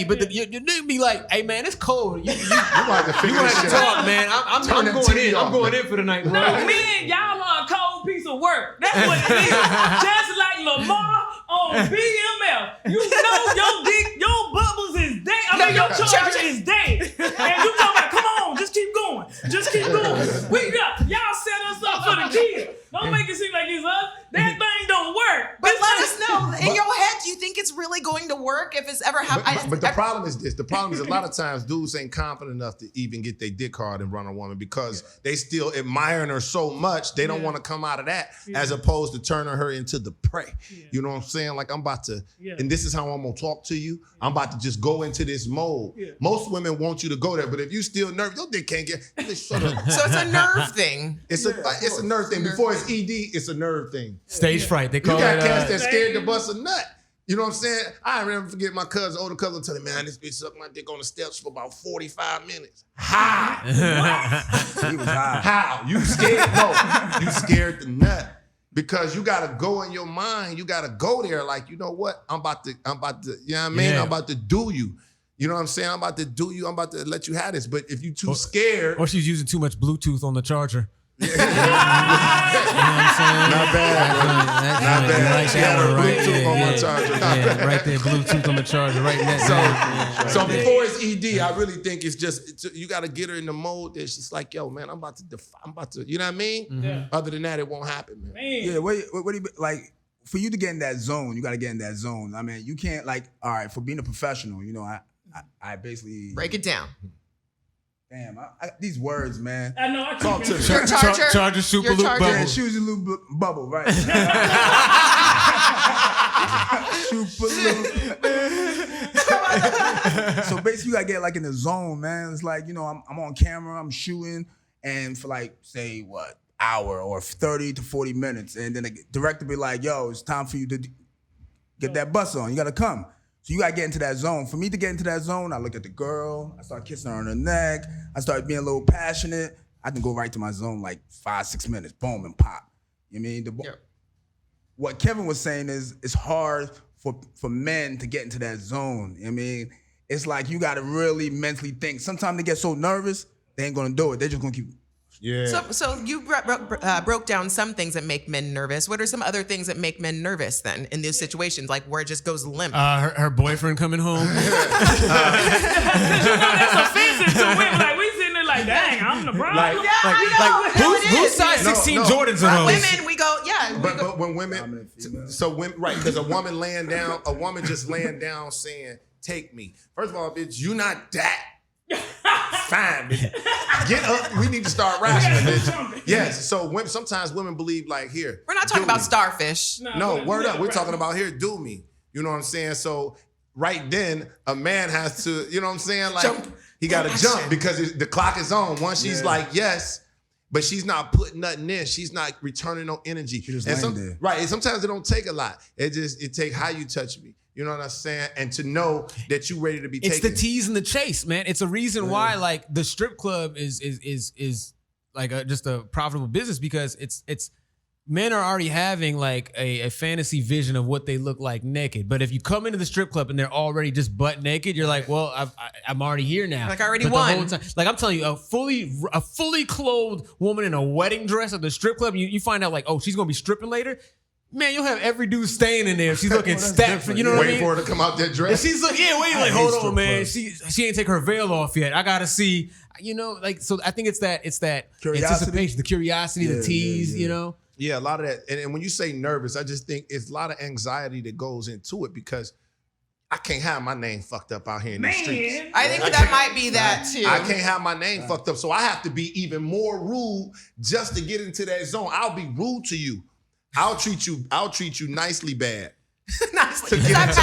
but your nigga be like, hey man, it's cold. You want to figure this to shit talk, out. man. I'm going in. I'm going in for the night, bro. No, man, y'all are a cold piece of work. That's what it is. Just like Lamar on BMF. You know your dick, your bubbles is dead. I mean, your charger is dead. And you talking about, come on, just keep going. Just keep going. Y'all set us up for the kill. Don't make it seem like it's us. That thing don't work. But let us know, in your head, do you think it's really going to work if it's ever happened? But the problem is this. The problem is a lot of times dudes ain't confident enough to even get their dick hard and run a woman because they still admiring her so much, they don't want to come out of that as opposed to turning her into the prey. You know what I'm saying? Like I'm about to, and this is how I'm gonna talk to you. I'm about to just go into this mode. Most women want you to go there, but if you still nervous, your dick can't get, shut up. So it's a nerve thing. It's a nerve thing. Before it's ED, it's a nerve thing. Stage fright. They You call got it. cats that scared to bust a nut. You know what I'm saying? I never forget my older cousin telling me, man, this bitch sucked my dick on the steps for about 45 minutes. How? He was high. How? You scared? No, you scared the nut. Because you gotta go in your mind, you gotta go there like, you know what? I'm about to, you know what I mean? Yeah. I'm about to do you. You know what I'm saying? I'm about to do you. I'm about to let you have this. But if you too scared. Or she's using too much Bluetooth on the charger. You know what I'm saying? Not bad. Not bad. She had her Bluetooth on my charger. Right there, Bluetooth on the charger, right in that. So before it's ED, I really think it's just you got to get her in the mode that she's like, yo, man, I'm about to, you know what I mean? Yeah. Other than that, it won't happen, man. Yeah, what do you like? For you to get in that zone, you got to get in that zone. I mean, you can't like, all right, for being a professional, you know, I basically Break it down. Damn, these words, man. I know. I Talk to me. Your charger. Charger, Super Loop, bubble. Yeah, shoes and loop bubble, right? So basically, you gotta get like in the zone, man. It's like, you know, I'm on camera, I'm shooting, and for like, say, what, hour or 30 to 40 minutes, and then the director be like, yo, it's time for you to get that bus on. You gotta come. So you gotta get into that zone. For me to get into that zone, I look at the girl, I start kissing her on her neck, I start being a little passionate. I can go right to my zone like 5-6 minutes, boom, and pop. You know what I mean? What Kevin was saying is it's hard for men to get into that zone. You know what I mean? It's like you gotta really mentally think. Sometimes they get so nervous, they ain't gonna do it. They're just gonna keep. Yeah. So you broke down some things that make men nervous. What are some other things that make men nervous then in these situations, like where it just goes limp? Her boyfriend coming home. That's offensive to women. Like we sitting there like, dang, I'm the problem. Who's size 16 Jordans are those? Women, we go, But when women, right, because a woman just laying down saying, take me. First of all, bitch, you not that. Fine, bitch. Get up. We need to start rationing, bitch. Yes. So sometimes women believe like, here. We're not talking about starfish. No, word up. We're talking about here, do me. You know what I'm saying? So right then, a man has to, you know what I'm saying? Like Jump. he got to jump because the clock is on. Once she's like, yes, but she's not putting nothing in. She's not returning no energy. She just and laying there. Right. And sometimes it don't take a lot. It take how you touch me. You know what I'm saying? And to know that you ready to be taken. It's the tease and the chase, man. It's a reason why like the strip club is like just a profitable business because it's men are already having like a fantasy vision of what they look like naked. But if you come into the strip club and they're already just butt naked, you're like, well, I'm already here now. Like I already But the won. whole time, like I'm telling you, a fully clothed woman in a wedding dress at the strip club, you find out like, oh, she's gonna be stripping later. Man, you'll have every dude staying in there. She's looking stacked. You know what I mean? Waiting for her to come out that dress. And she's like, waiting like, hold on, man. She ain't take her veil off yet. I gotta see, you know, like, so I think it's that Curiosity? anticipation, the curiosity, the tease, you know? Yeah, a lot of that. And when you say nervous, I just think it's a lot of anxiety that goes into it because I can't have my name fucked up out here in the streets. I think that might be that too. I can't have my name fucked up. So I have to be even more rude just to get into that zone. I'll be rude to you. I'll treat you nicely bad. Nicely. Is that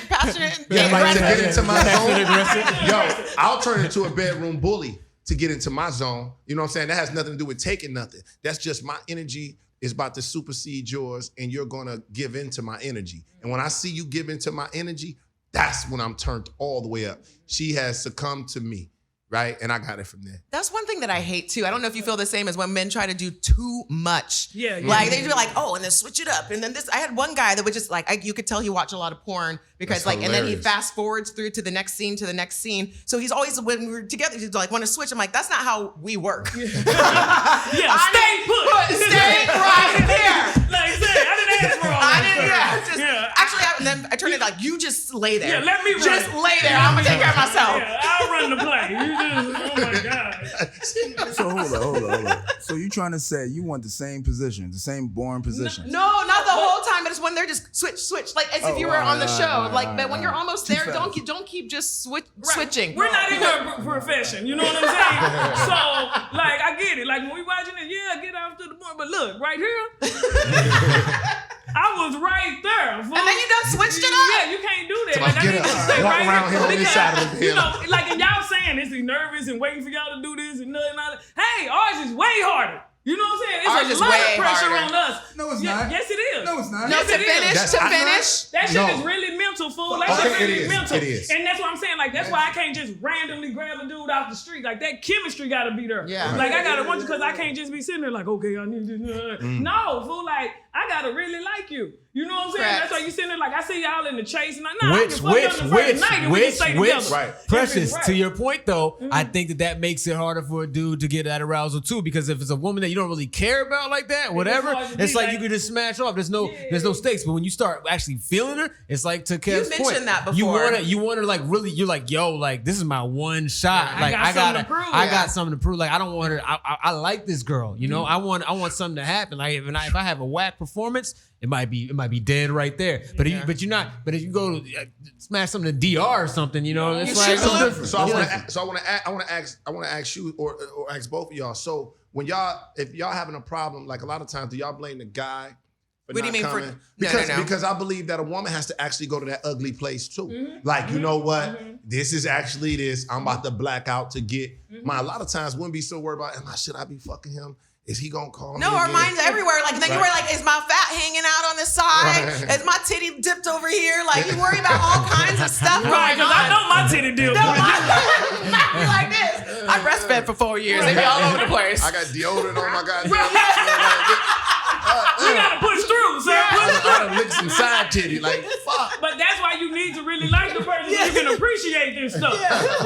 passionate? Yeah, like to get into my zone. aggressive. Yo, I'll turn into a bedroom bully to get into my zone. You know what I'm saying? That has nothing to do with taking nothing. That's just my energy is about to supersede yours and you're gonna give into my energy. And when I see you give into my energy, that's when I'm turned all the way up. She has succumbed to me. right? And I got it from there. That's one thing that I hate too. I don't know if you feel the same as when men try to do too much. Yeah. Like they do like, oh, and then switch it up. And then this, I had one guy that would just like, you could tell he watched a lot of porn because That's and then he hilarious. fast forwards through to the next scene, So he's always, when we're together, he's like, want to switch. I'm like, that's not how we work. Yeah, stay put. Stay right there. Like I said, I didn't ask for all that stuff. Actually, I turned it like, you just lay there. Yeah, let me run. Just lay there. I'm gonna take care of myself. Yeah, I'll run the play. You just, oh my God. So hold on. So you trying to say you want the same position, the same boring position? No, not the whole time, but it's when they're just switch, like as if you were on the show. But when you're almost there, don't keep just switching. We're not in your profession, you know what I'm saying? So, like, I get it. Like, when we watching it, yeah, get out to the point. But look, right here, I was right there. Fool. And then you done switched it up. Yeah, you can't do that. So Like, get I need up. to stay Walk right around here on this because, side of the you hill. know, like, and y'all saying, is he nervous and waiting for y'all to do this and nothing all that? Hey, ours is way harder. You know what I'm saying? Ours It's is a lot way of pressure harder. on us. No, it's not. Yes, it is. No, it's not. No, Yes, to it is. finish. That shit No. is really mental, fool. That Okay, shit it really is. mental. It is. And that's what I'm saying. Like, that's why I can't just randomly grab a dude off the street. Like, that chemistry gotta be there. Yeah. Like, I gotta want you because I can't just be sitting there like, okay, I need this. No, fool. Like, I gotta really like you. You know what I'm saying? Correct. That's why you sitting there like, I see y'all in the chase. And I know I can fuck you on the first night and we can stay together. Right. Precious, Right. to your point though, I think that makes it harder for a dude to get that arousal too, because if it's a woman that you don't really care about like that, whatever, hard to it's be like like- you can just smash off. There's no stakes. But when you start actually feeling her, it's like to Kev's mentioned point. that You before. want to like really, you're like, yo, like this is my one shot. I Like got I something to prove. I got something to prove. Like I don't want her. I like this girl. You know, I want something to happen. Like if I have a whack performance, it might be dead right there. But if you go to smash something to DR or something, you know, it's like should. it's different. So I want to ask you or ask both of y'all. So if y'all having a problem, like a lot of times, do y'all blame the guy for What do not you mean for- coming? No. Because I believe that a woman has to actually go to that ugly place too. Like, you know what? This is actually this. I'm about to black out to get my. A lot of times, women be so worried about, should I be fucking him? Is he gonna call me? No, our again? minds everywhere. Like, and then you worry, like, is my fat hanging out on the side? Right. Is my titty dipped over here? Like, you worry about all kinds of stuff Right, going because I on. know my titty deal. No, not be like this. I breastfed for 4 years. They be all over the place. I got deodorant on my goddamn. You gotta push through, sir. Push through. I done licked some side titty. Like, fuck. But that's why you need to really like the person so you can appreciate this stuff.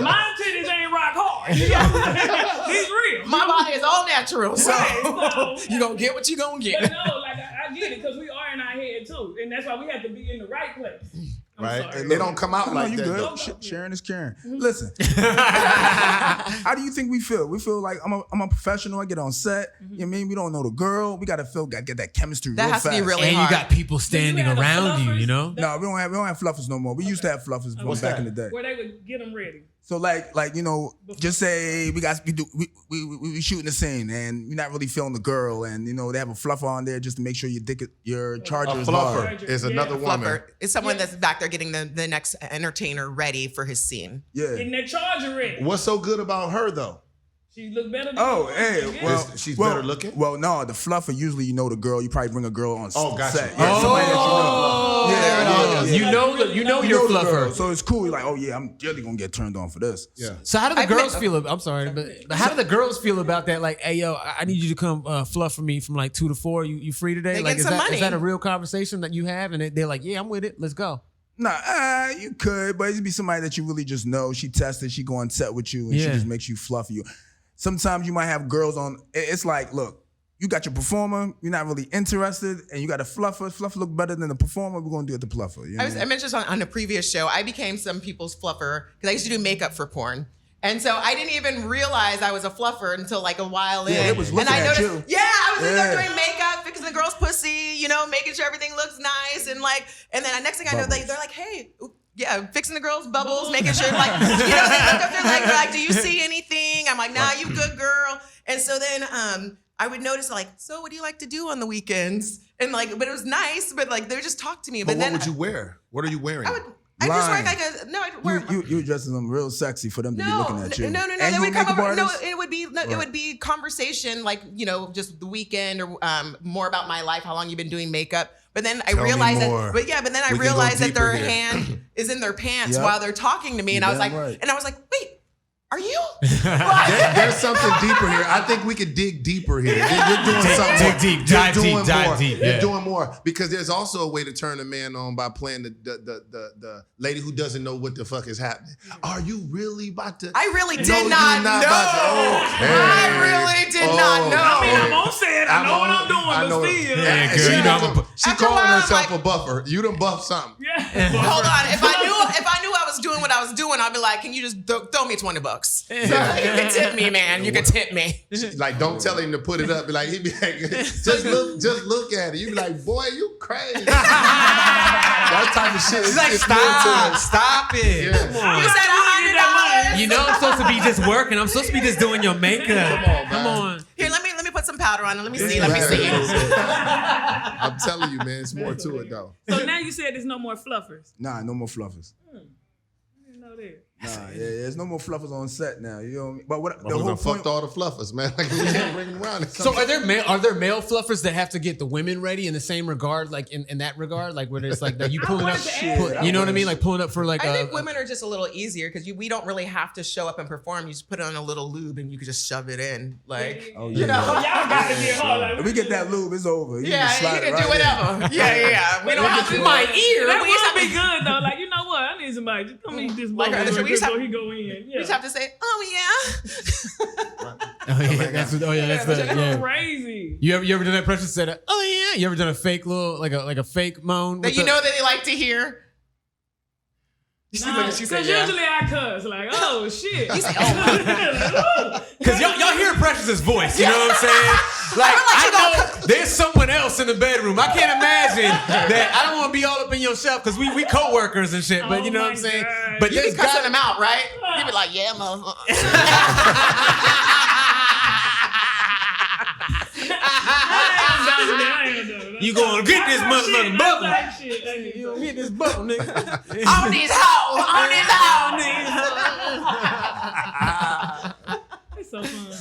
My titties ain't rock hard. You know? He's real. My body is all natural, so Right, so- you gonna get what you gonna But get. no, like I get it because we are in our head too, and that's why we have to be in the right place. I'm Right? sorry. They don't come out No, like you that. good. though. Sharing is caring. Listen, how do you think we feel? We feel like I'm a professional. I get on set. You know what I mean? We don't know the girl. We gotta get that chemistry. That real has to be fast. really And hard. you got people standing have the around you, Fluffers? you know? No, we don't have fluffers no more. We used to have fluffers back in the day. Where they would get them ready. So like you know, just say we shooting the scene and you're not really feeling the girl, and you know they have a fluffer on there just to make sure your charger A is hard. fluffer is another woman. Fluffer is someone that's back there getting the next entertainer ready for his scene. Yeah. Getting that charger ready. What's so good about her though? She look better than Oh, you. hey, Yeah. well, She's well, better looking? Well, no, the fluffer usually you know the girl. You probably bring a girl on Oh, gotcha. set. Yeah, somebody that you know. You know You your know the girl, fluffer. so it's cool. You're like, oh yeah, I'm really gonna get turned on for this. Yeah. So how do the I've girls met- feel? I'm sorry, but how do the girls feel about that? Like, hey, yo, I need you to come fluff for me from like 2 to 4. You free today? They Like, get some money. is that a real conversation that you have? And they're like, yeah, I'm with it. Let's go. Nah, you could, but it'd be somebody that you really just know. She tested, she go on set with you, and she Yeah. just makes you fluff you. Sometimes you might have girls on. It's like, look, you got your performer, you're not really interested, and you got a fluffer. Fluffer look better than the performer. We're gonna do it the fluffer. You know? I mentioned this on a previous show. I became some people's fluffer because I used to do makeup for porn. And so I didn't even realize I was a fluffer until like a while in. Yeah, they was and looking I at noticed, you. yeah, I was in there Yeah. doing makeup, fixing the girl's pussy, you know, making sure everything looks nice. And then next thing I know, they're like, hey, yeah, fixing the girls' bubbles, making sure like, you know, they look up there like, do you see anything? I'm like, nah, you good girl. And so then I would notice like, so what do you like to do on the weekends? And like, but it was nice, but like they would just talk to me. But then what would you wear? What are you wearing? I just Lying. work like a I'd wear You dressing them real sexy for them to be looking at you. No. And They you would a come makeup over. No, artist? it would be conversation, like, you know, just the weekend or more about my life, how long you've been doing makeup. But then I Tell me realized more. but then I We can go realized that deeper their here. hand is in their pants Yep. while they're talking to me, and I was like, Damn right. wait. Are you? There's something deeper here. I think we could dig deeper here. You're doing something more. Dig deep, You're dive doing deep, dive more. deep. You're Yeah. doing more because there's also a way to turn a man on by playing the lady who doesn't know what the fuck is happening. Are you really about to? I really did No, not you're know. about to. Okay. I really did not know. I mean, I'm on set. I know what I'm doing, I know but it. still. Yeah, girl, She, you know I'm she After a calling while, herself like- a buffer. You done buffed something. Yeah. Hold on. If I knew I was doing what I was doing, I'd be like, can you just throw me $20? You can tip me, man. You can tip me. Like, don't tell him to put it up. Be like, he'd be like, just look at it. You be like, boy, you crazy. That type of shit. She's like, stop it. Yeah. Come on. You said $100. You know I'm supposed to be just working. I'm supposed to be just doing your makeup. Come on. Here, let me put some powder on it. Let me see. Let me see. I'm telling you, man, it's more to it though. So now you said there's no more fluffers. Nah, no more fluffers. I didn't know that. Nah, yeah, there's no more fluffers on set now. You know what I mean? But what the We're whole gonna point? fuck all the fluffers, man. Like we can't bring them around. So are there male fluffers that have to get the women ready in the same regard, like in that regard, like where it's like that you pulling up, you know what I mean, like pulling up for like. I think women are just a little easier because we don't really have to show up and perform. You just put on a little lube and you can just shove it in, like Oh, you yeah. know. Y'all got to get hard. Like, If we get that lube, it's over. You Yeah, can slide you it can right do whatever. in. Yeah. We don't have to. My ear. that We just have would be to. good though. Like, you know what? I need somebody. Just come eat this Like, bubble so we just have- before he go in. We Yeah. just have to say, oh yeah. That's Crazy. You ever done that pressure said? Oh yeah. You ever done a fake little like a fake moan? That you know that they like to hear. You see, look, she said, Because yeah. usually I cuss like, oh shit. You say, oh. Because y'all hear Precious's voice, you know what I'm saying? Like, I know there's someone else in the bedroom. I can't imagine that. I don't want to be all up in your shop because we co-workers and shit, but you know what I'm saying? God. But You be there's cussing got them out, right? You be like, yeah, motherfucker. you gonna get this motherfucking bubble. Shit. You gonna get this bubble, nigga. On these hoes, on these hoes. It's so fun.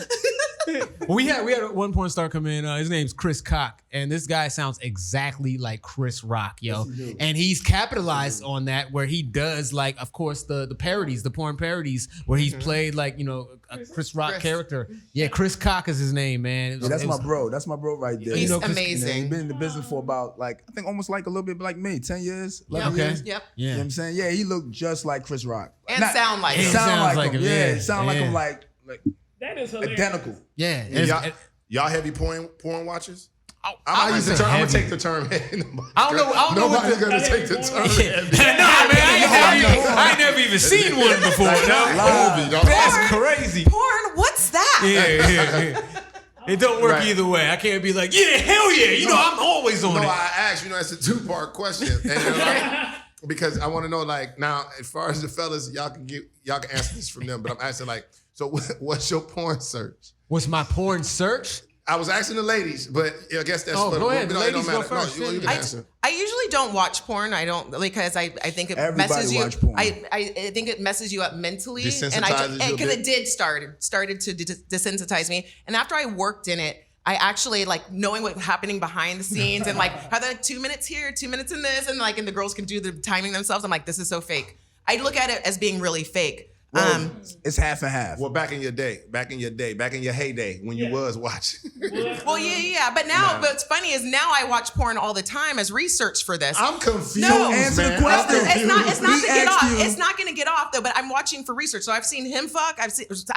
We had one porn star come in. His name's Chris Cock, and this guy sounds exactly like Chris Rock, yo. And he's capitalized on that, where he does like, of course, the parodies, the porn parodies, where he's played like a Chris Rock character. Yeah, Chris Cock is his name, man. Yeah, that's my bro. That's my bro right there. He's You know, Chris- amazing. He's been in the business for about I think almost like a little bit like me, 10 years, 11 Okay. years. Yep. You know what I'm saying? Yeah, he looked just like Chris Rock. And sound like He him. sound like him. yeah. Yeah, he sound like him like That is hilarious. identical. Yeah. Y'all heavy porn watchers? I I'm gonna heavy. take the term heavy. I don't know Nobody's what the- gonna take the term heavy. Nah, man, I ain't never even seen one before. No. That's crazy. Porn, what's that? Yeah. It don't work Right. either way. I can't be like, yeah, hell yeah. You know, I'm always on No, it. I asked, it's a 2-part question. And, because I want to know, like, now, as far as the fellas, y'all can answer this from them, but I'm asking, like, so what's your porn search? What's my porn search? I was asking the ladies, but I guess that's Oh, for go ahead. No, The it don't ladies go matter. first. No, you can answer. I usually don't watch porn. I don't because I think it Everybody messes you. watch porn. I think it messes you up mentally, and Desensitizes you a because bit. it did started to desensitize me. And after I worked in it, I actually like knowing what's happening behind the scenes and like how they're like 2 minutes here, 2 minutes in this, and the girls can do the timing themselves. I'm like, this is so fake. I look at it as being really fake. Well, it's half and half. Well, back in your heyday, when you was watching. Well, yeah. But now, what's funny is now I watch porn all the time as research for this. I'm confused, No, answer the man. question. It's not He to get asked off. you- It's not going to get off though. But I'm watching for research. So I've seen him fuck. I've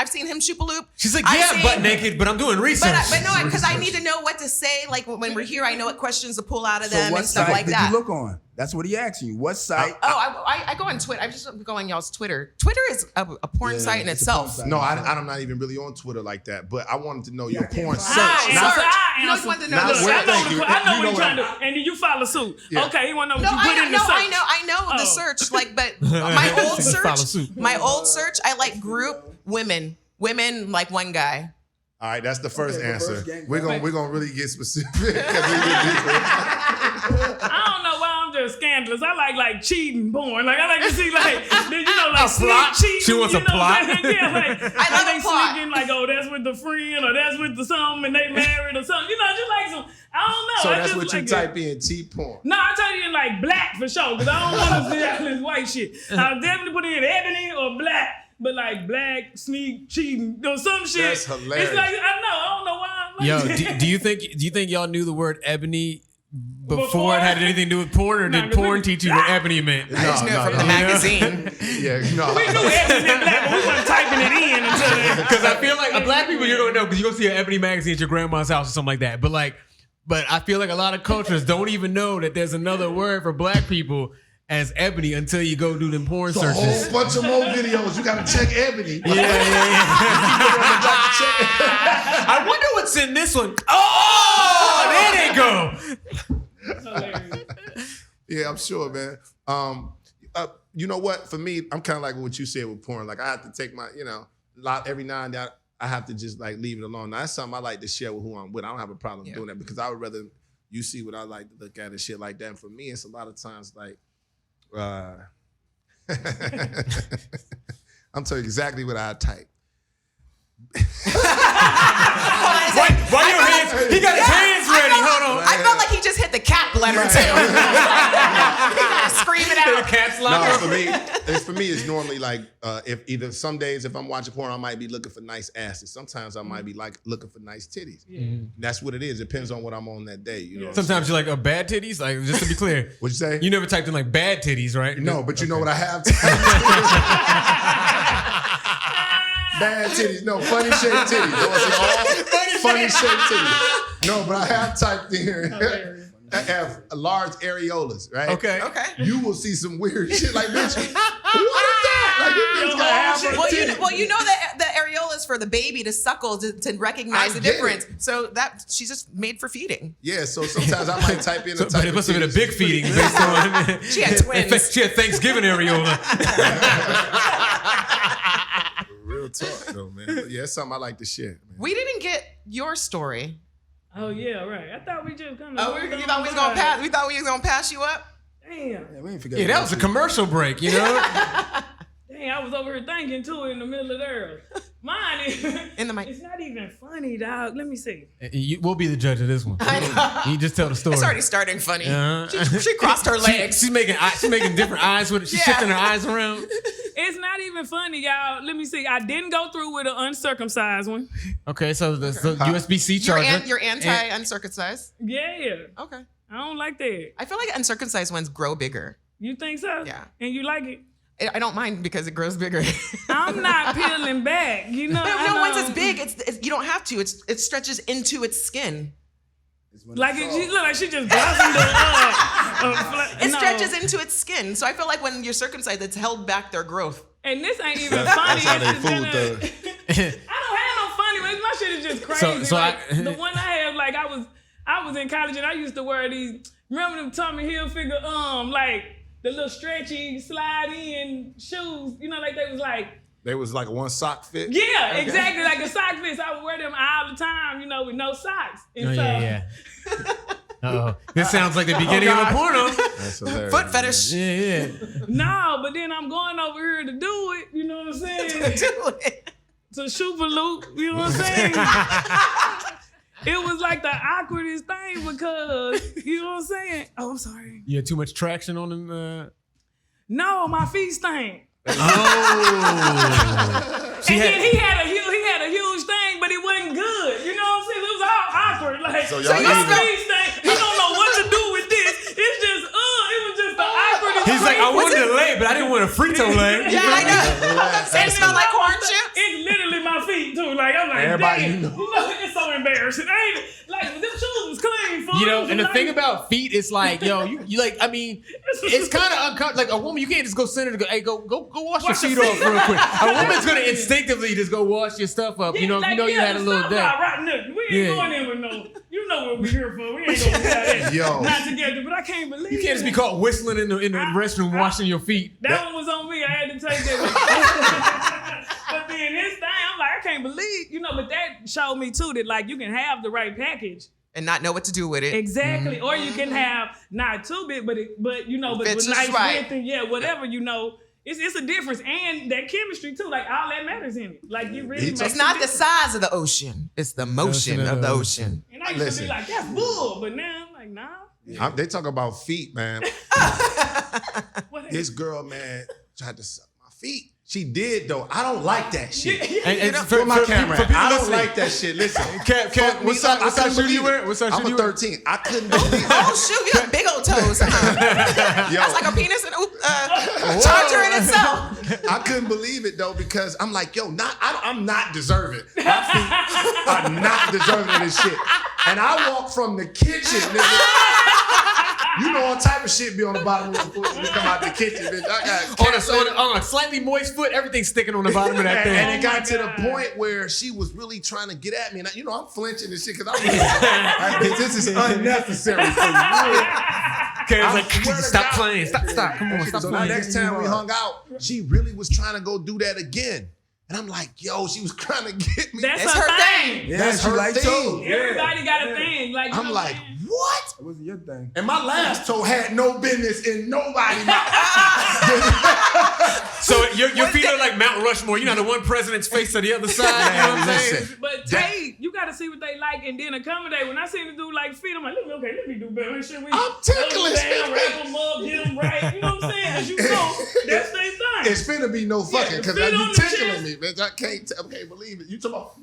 seen him shoop-a-loop. She's like, I've yeah, seen- butt naked, but I'm doing research. But no, because I need to know what to say. Like when we're here, I know what questions to pull out of So them what and stuff site like did that. you look on? That's what he asked you. What site? I go on Twitter. I just go on y'all's Twitter. Twitter is a porn site in it's a porn itself. site. No, I'm not even really on Twitter like that, but I wanted to know your porn search. I You know, you want to know Not the where- search. thank you. I know You know what you're trying to what do. And then you follow suit. Yeah. Okay, he want to know No, what you put in the search. I know the Oh. search. Like, but my old Follow search, suit. I like group women like one guy. All right, that's the first Okay, answer. reverse gang. We're gonna really get specific. 'cause we get deeper. I don't know why I'm just scandalous. I like cheating porn. Like I like to see like A plot? cheating. She wants a you know what I'm plot? saying? Yeah, like I love they a plot. sneaking like, oh, that's with the friend or that's with the something and they married or something. You know, just like some. I don't know. So I that's just what you like type in, T-porn. No, I tell you in like black for sure, because I don't want to see all this white shit. I'll definitely put in ebony or black. but like black, sneak, cheating, or some shit. That's hilarious. It's like, I don't know why I'm like Yo, that. do you think y'all knew the word ebony before it had anything to do with porn, or did porn teach you what ebony meant? I just knew it from the magazine. Yeah, no. We knew ebony and black, but we weren't typing it in until Because I feel like black people, you don't know, because you go see an ebony magazine at your grandma's house or something like that. But I feel like a lot of cultures don't even know that there's another word for black people as ebony until you go do them porn It's a searches. whole bunch of more videos. You gotta check ebony. Yeah. I wonder what's in this one. Oh, there they go. Yeah, I'm sure, man. You know what? For me, I'm kind of like what you said with porn. Like I have to take my, every now and then I have to just like leave it alone. Now, that's something I like to share with who I'm with. I don't have a problem doing that because I would rather you see what I like to look at and shit like that. And for me, it's a lot of times like, I'm telling you exactly what I type. Why your hands? He got his hands ready. Hold on. I felt like he just hit the cap letter too. He gotta scream it out. Cat's No, locker. for me, it's normally like if either some days if I'm watching porn, I might be looking for nice asses. Sometimes I might be like looking for nice titties. That's what it is. It depends on what I'm on that day. You know. Sometimes you're like, bad titties? Like, just to be clear. What'd you say? You never typed in like bad titties, right? No, but you know what I have? Bad titties. No, funny shaped titties. Funny shaped titties. No, but I have typed in here. I have large areolas, right? Okay. You will see some weird shit like, bitch, what is that? Like, you just gotta have a titty. You know that the areola is for the baby to suckle to recognize I the get difference. it. So that she's just made for feeding. Yeah, so sometimes I might type in a But type it must of have been a titties. big feeding based on. She had twins. She had Thanksgiving areola. Real talk, though, man. But yeah, it's something I like to share, man. We didn't get your story. Oh yeah, right. I thought we just kind of. Oh, we thought we was gonna pass. We thought we was gonna pass you up. Damn. Yeah, we ain't forget. Yeah, that was a commercial break, you know? Dang, I was over here thinking too in the middle of there. Mine is In the mic. It's not even funny, dog. Let me see. We'll be the judge of this one. I know. You just tell the story. It's already starting funny. Uh-huh. She crossed her legs. She's making different eyes with it. She's shifting her eyes around. It's not even funny, y'all. Let me see. I didn't go through with an uncircumcised one. Okay, so the USB-C charger. You're anti-uncircumcised? Yeah. Okay. I don't like that. I feel like uncircumcised ones grow bigger. You think so? Yeah. And you like it? I don't mind because it grows bigger. I'm not peeling back. You know. No, once it's big, it's you don't have to. It stretches into its skin. Like she look like she just blossomed It stretches into its skin. So I feel like when you're circumcised, it's held back their growth. And this ain't even funny. That's how they It's fooled gonna- I don't have no funny ones. My shit is just crazy. So like, I- the one I have, like I was in college and I used to wear these. Remember them Tommy Hilfiger, like the little stretchy slide in shoes. You know, like they was like. They was like a one sock fit. Yeah, exactly like a sock fit. So I would wear them all the time, you know, with no socks. And so, Yeah. Uh-oh. This sounds like the beginning of a porno. That's hilarious. Foot fetish. Yeah. No, but then I'm going over here to do it. You know what I'm saying? Do it. To SHOOP-A-LOOP. You know what I'm saying? It was like the awkwardest thing because, you know what I'm saying? Oh, I'm sorry. You had too much traction on them. No, my feet stink. Oh. And then he had a huge thing, but it wasn't good. You know what I'm saying? It was all awkward. Like, So so y'all my even- feet stink. He don't know what to do with this. It's just, it was just the awkwardest He's like, thing. I wanted to lay, but I didn't want a frito lay. Yeah, I know. It smell like corn chips. It's literally my feet too. Like I'm like, Everybody dang, you know. it's so embarrassing. I ain't like them shoes was clean. Fool. You know, and the Like, thing about feet is like, yo, you like, I mean, it's kind of uncomfortable. Like a woman, you can't just go send her to go, hey, go wash your feet off real quick. A woman's gonna instinctively just go wash your stuff up. You know, you had a little day. Right, look, we ain't going in with no. You know what we're here for. We ain't gonna do that. Yo. Not together. But I can't believe You can't just be caught whistling in the restroom washing your feet. that one was on me. I had to take that. But then this thing, I'm like, I can't believe, but that showed me too that like you can have the right package. And not know what to do with it. Exactly. Or you can have not too big, but with Fits nice just right. width and whatever, It's a difference. And that chemistry too. Like all that matters in it. Like you really It's not the size of the ocean. It's the motion of the ocean. And I used to Listen. be like, that's bull, but now I'm like, nah. They talk about feet, man. What This girl, man, tried to suck my feet. She did though. I don't like that shit. And For my camera, for people I don't listening. like that shit. Listen, Kev, what size shoe do you wear? What size shoe I'm do you a wear? 13. I couldn't believe it. Oh shoot, you have big old toes. Yo, That's like a penis and charger in itself. I couldn't believe it though because I'm like, yo, I'm not deserving. My feet are not deserving of this shit. And I walk from the kitchen, nigga. You know all type of shit be on the bottom of your foot when you come out the kitchen, bitch. I got On a slightly moist foot, everything's sticking on the bottom of that thing. and it got to the point where she was really trying to get at me. And I'm flinching and shit because I'm like, this is unnecessary for you. Kev's like, stop playing. Stop. Come on, stop So the playing. next time we hung out, she really was trying to go do that again. And I'm like, yo, she was trying to get me. That's It's her her thing. thing. Yeah, That's she her like thing. toes. Everybody got a thing. Like, you I'm know like, what I'm saying? what? It wasn't your thing. And my last toe had no business in nobody's mouth. So your feet are like Mount Rushmore. You know, the one president's face to the other side. You know what I'm saying? Listen, But Tate, you gotta see what they like and then accommodate. When I see the dude like feet, I'm like, let me do better. Make sure we I'm ticklish. wrap them up, get them right. You know what I'm saying? As you know, that's their thing. It's finna be no fucking because feet on you the tickling chest. me, bitch. I can't believe it. You talking about?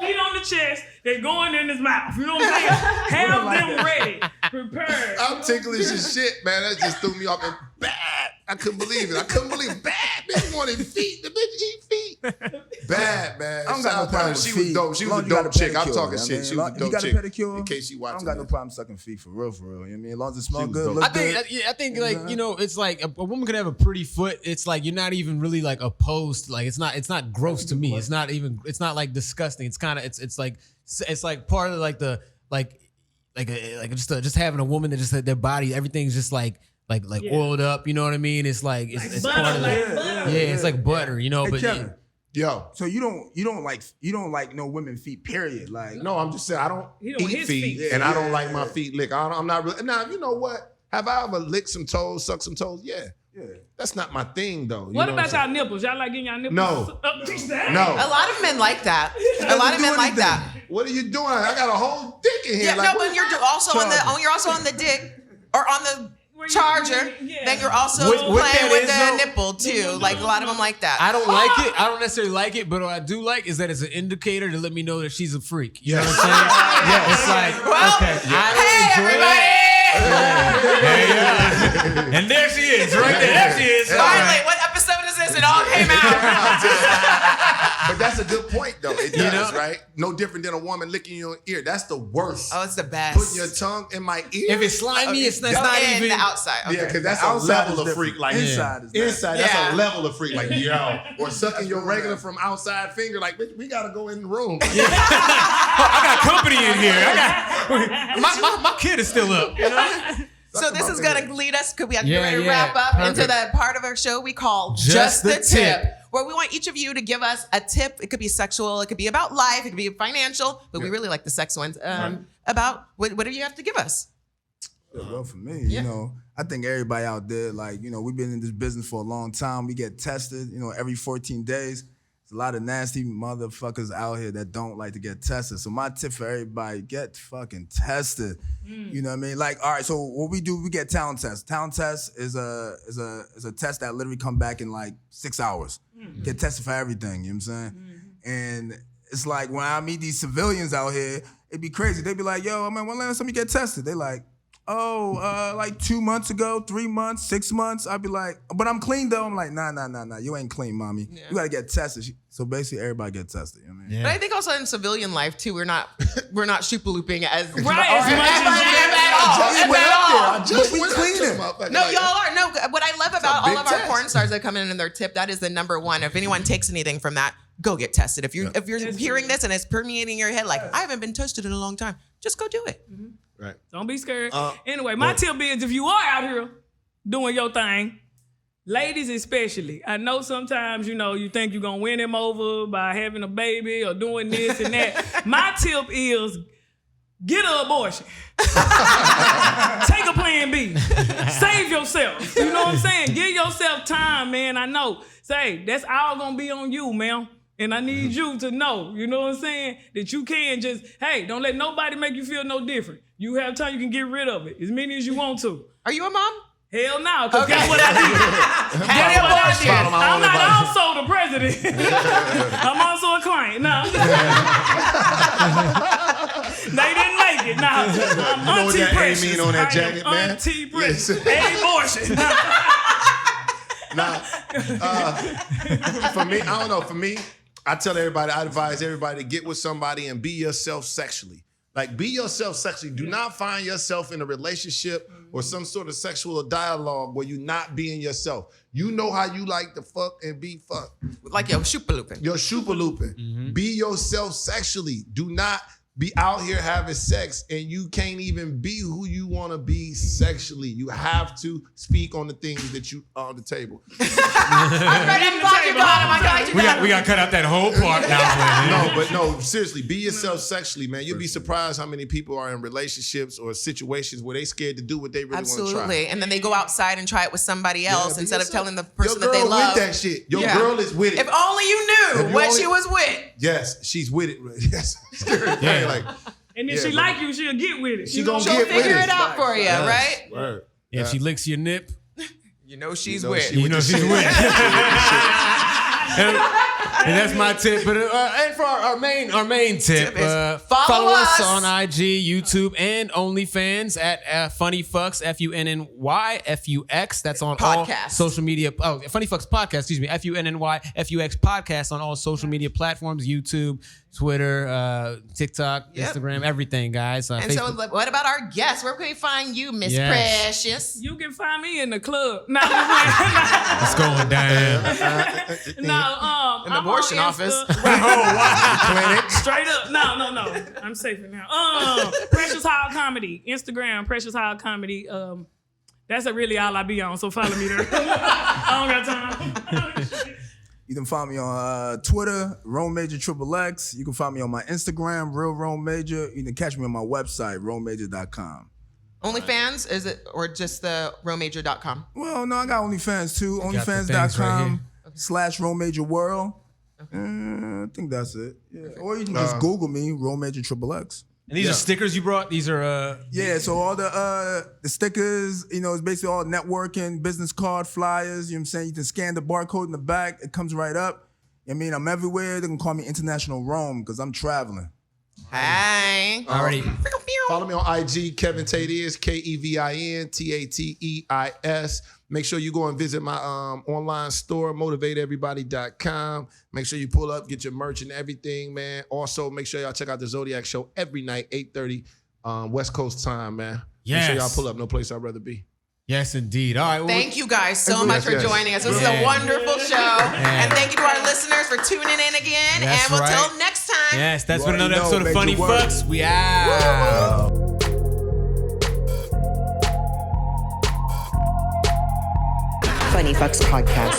Feet on the chest, they going in his mouth. You know what I'm saying? Have them ready, prepared. I'm ticklish as shit, man. That just threw me off and bad. I couldn't believe it. Bad. Bitch wanted feet. The bitch eat feet. Bad, man. I don't got no problem with She feet. was dope. She As was long a as you got dope a chick. I'm pedicure, talking I shit. mean, She was a you dope got a chick. pedicure? In case she I watching don't got no this. problem sucking feet for real. You know what I mean? As long as it smells was good, dope. look I think, good. I think like, you know, it's like a woman could have a pretty foot. It's like you're not even really like opposed. Like it's not gross to me. It's not like disgusting. It's kind of it's like part of like the just having a woman that just their body, everything's just like oiled up. You know what I mean? It's like it's butter, part of like the, butter. yeah, it's like butter. You know, Hey, but Kevin, Yo. so you don't like no women feet, period. Like No, I'm just saying I don't He don't eat his feet, feet. and I don't like my feet licked. I'm not really. Now, you know what? Have I ever licked some toes, sucked some toes? Yeah. That's not my thing, though. You What know about I'm saying? y'all nipples? Y'all like getting y'all nipples? No. A No. lot of men like that. A lot of men like that. What are you doing? I got a whole dick in here. Yeah, like, no, but you're also on the you're also on the dick or on the charger. Then you're also What that playing with is, the though- nipple too. Like a lot of them like that. I don't like it. I don't necessarily like it, but what I do like is that it's an indicator to let me know that she's a freak. You know what I'm saying? Yeah. It's like, Well, okay, hey everybody! And there she is, right there. There she is. Finally, what episode is this? It all came out. But that's a good point, though. It does, know? right? No different than a woman licking your ear. That's the worst. Oh, it's the best. Putting your tongue in my ear. If it's slimy, it's not in even. the outside. Okay. Yeah, because that's The a outside level is of freak. different. Like Inside is inside, Yeah. that's a level of freak. Like yo, or sucking your regular from outside finger. Like bitch, we gotta go in the room. I got company in here. My kid is still up. You know? So this is gonna lead us, because we have to Yeah, get ready to yeah. wrap up into Perfect. that part of our show we call Just the Tip. where we want each of you to give us a tip. It could be sexual, it could be about life, it could be financial, but we really like the sex ones. About what do you have to give us? Well, for me, you know, I think everybody out there, like, you know, we've been in this business for a long time. We get tested, you know, every 14 days. There's a lot of nasty motherfuckers out here that don't like to get tested. So my tip for everybody, get fucking tested. You know what I mean? Like, all right, so what we do, we get talent tests. Talent test is a test that literally come back in like 6 hours. Get tested for everything, you know what I'm saying? And it's like when I meet these civilians out here, it'd be crazy. They'd be like, yo, I mean, when last time you get tested? They like, like 2 months ago, 3 months, 6 months. I'd be like, but I'm clean though. I'm like, nah, you ain't clean, mommy. You gotta get tested. So basically everybody get tested, you know what I mean? But I think also in civilian life too, we're not shoop-a-looping as Right, as much I just we went clean up to it. the motherfucker, No, like, y'all are. No, what I love about all big of our test. porn stars that come in and their tip, that is the number one. If anyone takes anything from that, go get tested. If you're hearing this and it's permeating your head, like I haven't been tested in a long time, just go do it. Right. Don't be scared. Anyway, my tip is if you are out here doing your thing, ladies especially, I know sometimes, you know, you think you're going to win him over by having a baby or doing this and that. My tip is get an abortion. Take a plan B. Save yourself. You know what I'm saying? Give yourself time, man. I know. Say, that's all going to be on you, man. And I need you to know, you know what I'm saying, that you can just, hey, don't let nobody make you feel no different. You have time, you can get rid of it as many as you want to. Are you a mom? Hell no, because guess what I did? Guess what I did? I'm not also the president. president. I'm also a client. No. They didn't make it. No. I'm know what that A anti-precious. mean on that jacket, man? Anti-precious. Yes. Abortion. For me, I don't know. For me, I tell everybody, I advise everybody to get with somebody and be yourself sexually. Like, be yourself sexually. Do not find yourself in a relationship or some sort of sexual dialogue where you're not being yourself. You know how you like to fuck and be fucked. Like your shoop-a-looping. You're shoop-a-looping. Be yourself sexually. Do not be out here having sex and you can't even be who you want to be sexually. You have to speak on the things that you are on the table. I'm ready to fuck you, God. We got to cut out that whole part now. No, seriously, be yourself sexually, man. You'll be surprised how many people are in relationships or situations where they scared to do what they really want to try. Absolutely. And then they go outside and try it with somebody else be instead of yourself. telling the person Your that they girl love. with that shit. Your girl is with it. If only you knew If you what only- she was with. Yes, she's with it. Yes. Like, And if Yeah, she but- like you, she'll get with it. She You gonna know? She'll get with figure it. it out for you, right? Word. If she licks your nip, You know she's know with. she- you know she's with. And that's my tip. But and for our main tip, Tip is follow us us. on IG, YouTube, and OnlyFans at Funny Fucks, FUNNY FUX. That's on all Podcast. social media. Oh, Funny Fucks podcast. Excuse me, FUNNY FUX podcast on all social media platforms: YouTube, Twitter, TikTok, Yep. Instagram, everything, guys. And so, what about our guests? Where can we find you, Miss Yes. Precious? You can find me in the club. No, I'm it's going down. playing. No, In the I'm abortion on office. Insta. Straight up. No. I'm safer now. Precious Hall Comedy. Instagram, Precious Hall Comedy. That's really all I be on, so follow me there. I don't got time. You can find me on Twitter, Rome Major XXX. You can find me on my Instagram, Real Rome Major. You can catch me on my website, RomeMajor.com. OnlyFans, is it, or just the romajor.com? Well, no, I got OnlyFans too. got the things right OnlyFans.com / Rome Major World. I think that's it. Yeah. Or you can just Google me, Rome Major XXX. And these are stickers you brought. These are Yeah, so all the stickers, it's basically all networking, business card, flyers, you know what I'm saying? You can scan the barcode in the back, it comes right up. I mean, I'm everywhere. They can call me International Rome because I'm traveling. Hey. already. Follow me on IG, Kevin Tate is KEVIN TATEIS. Make sure you go and visit my online store, motivateeverybody.com. Make sure you pull up, get your merch and everything, man. Also, make sure y'all check out the Zodiac Show every night, 8:30 West Coast time, man. Make sure y'all Yes. pull up. No place I'd rather be. Yes, indeed. All right. Well, Thank you guys so much for yes. joining us. This is Yeah. a wonderful show. And thank you to our listeners for tuning in again. That's and until right. next time. Yes, that's You been another already episode know, of Funny Major Work. Fucks. We out. Funny Fucks Podcast.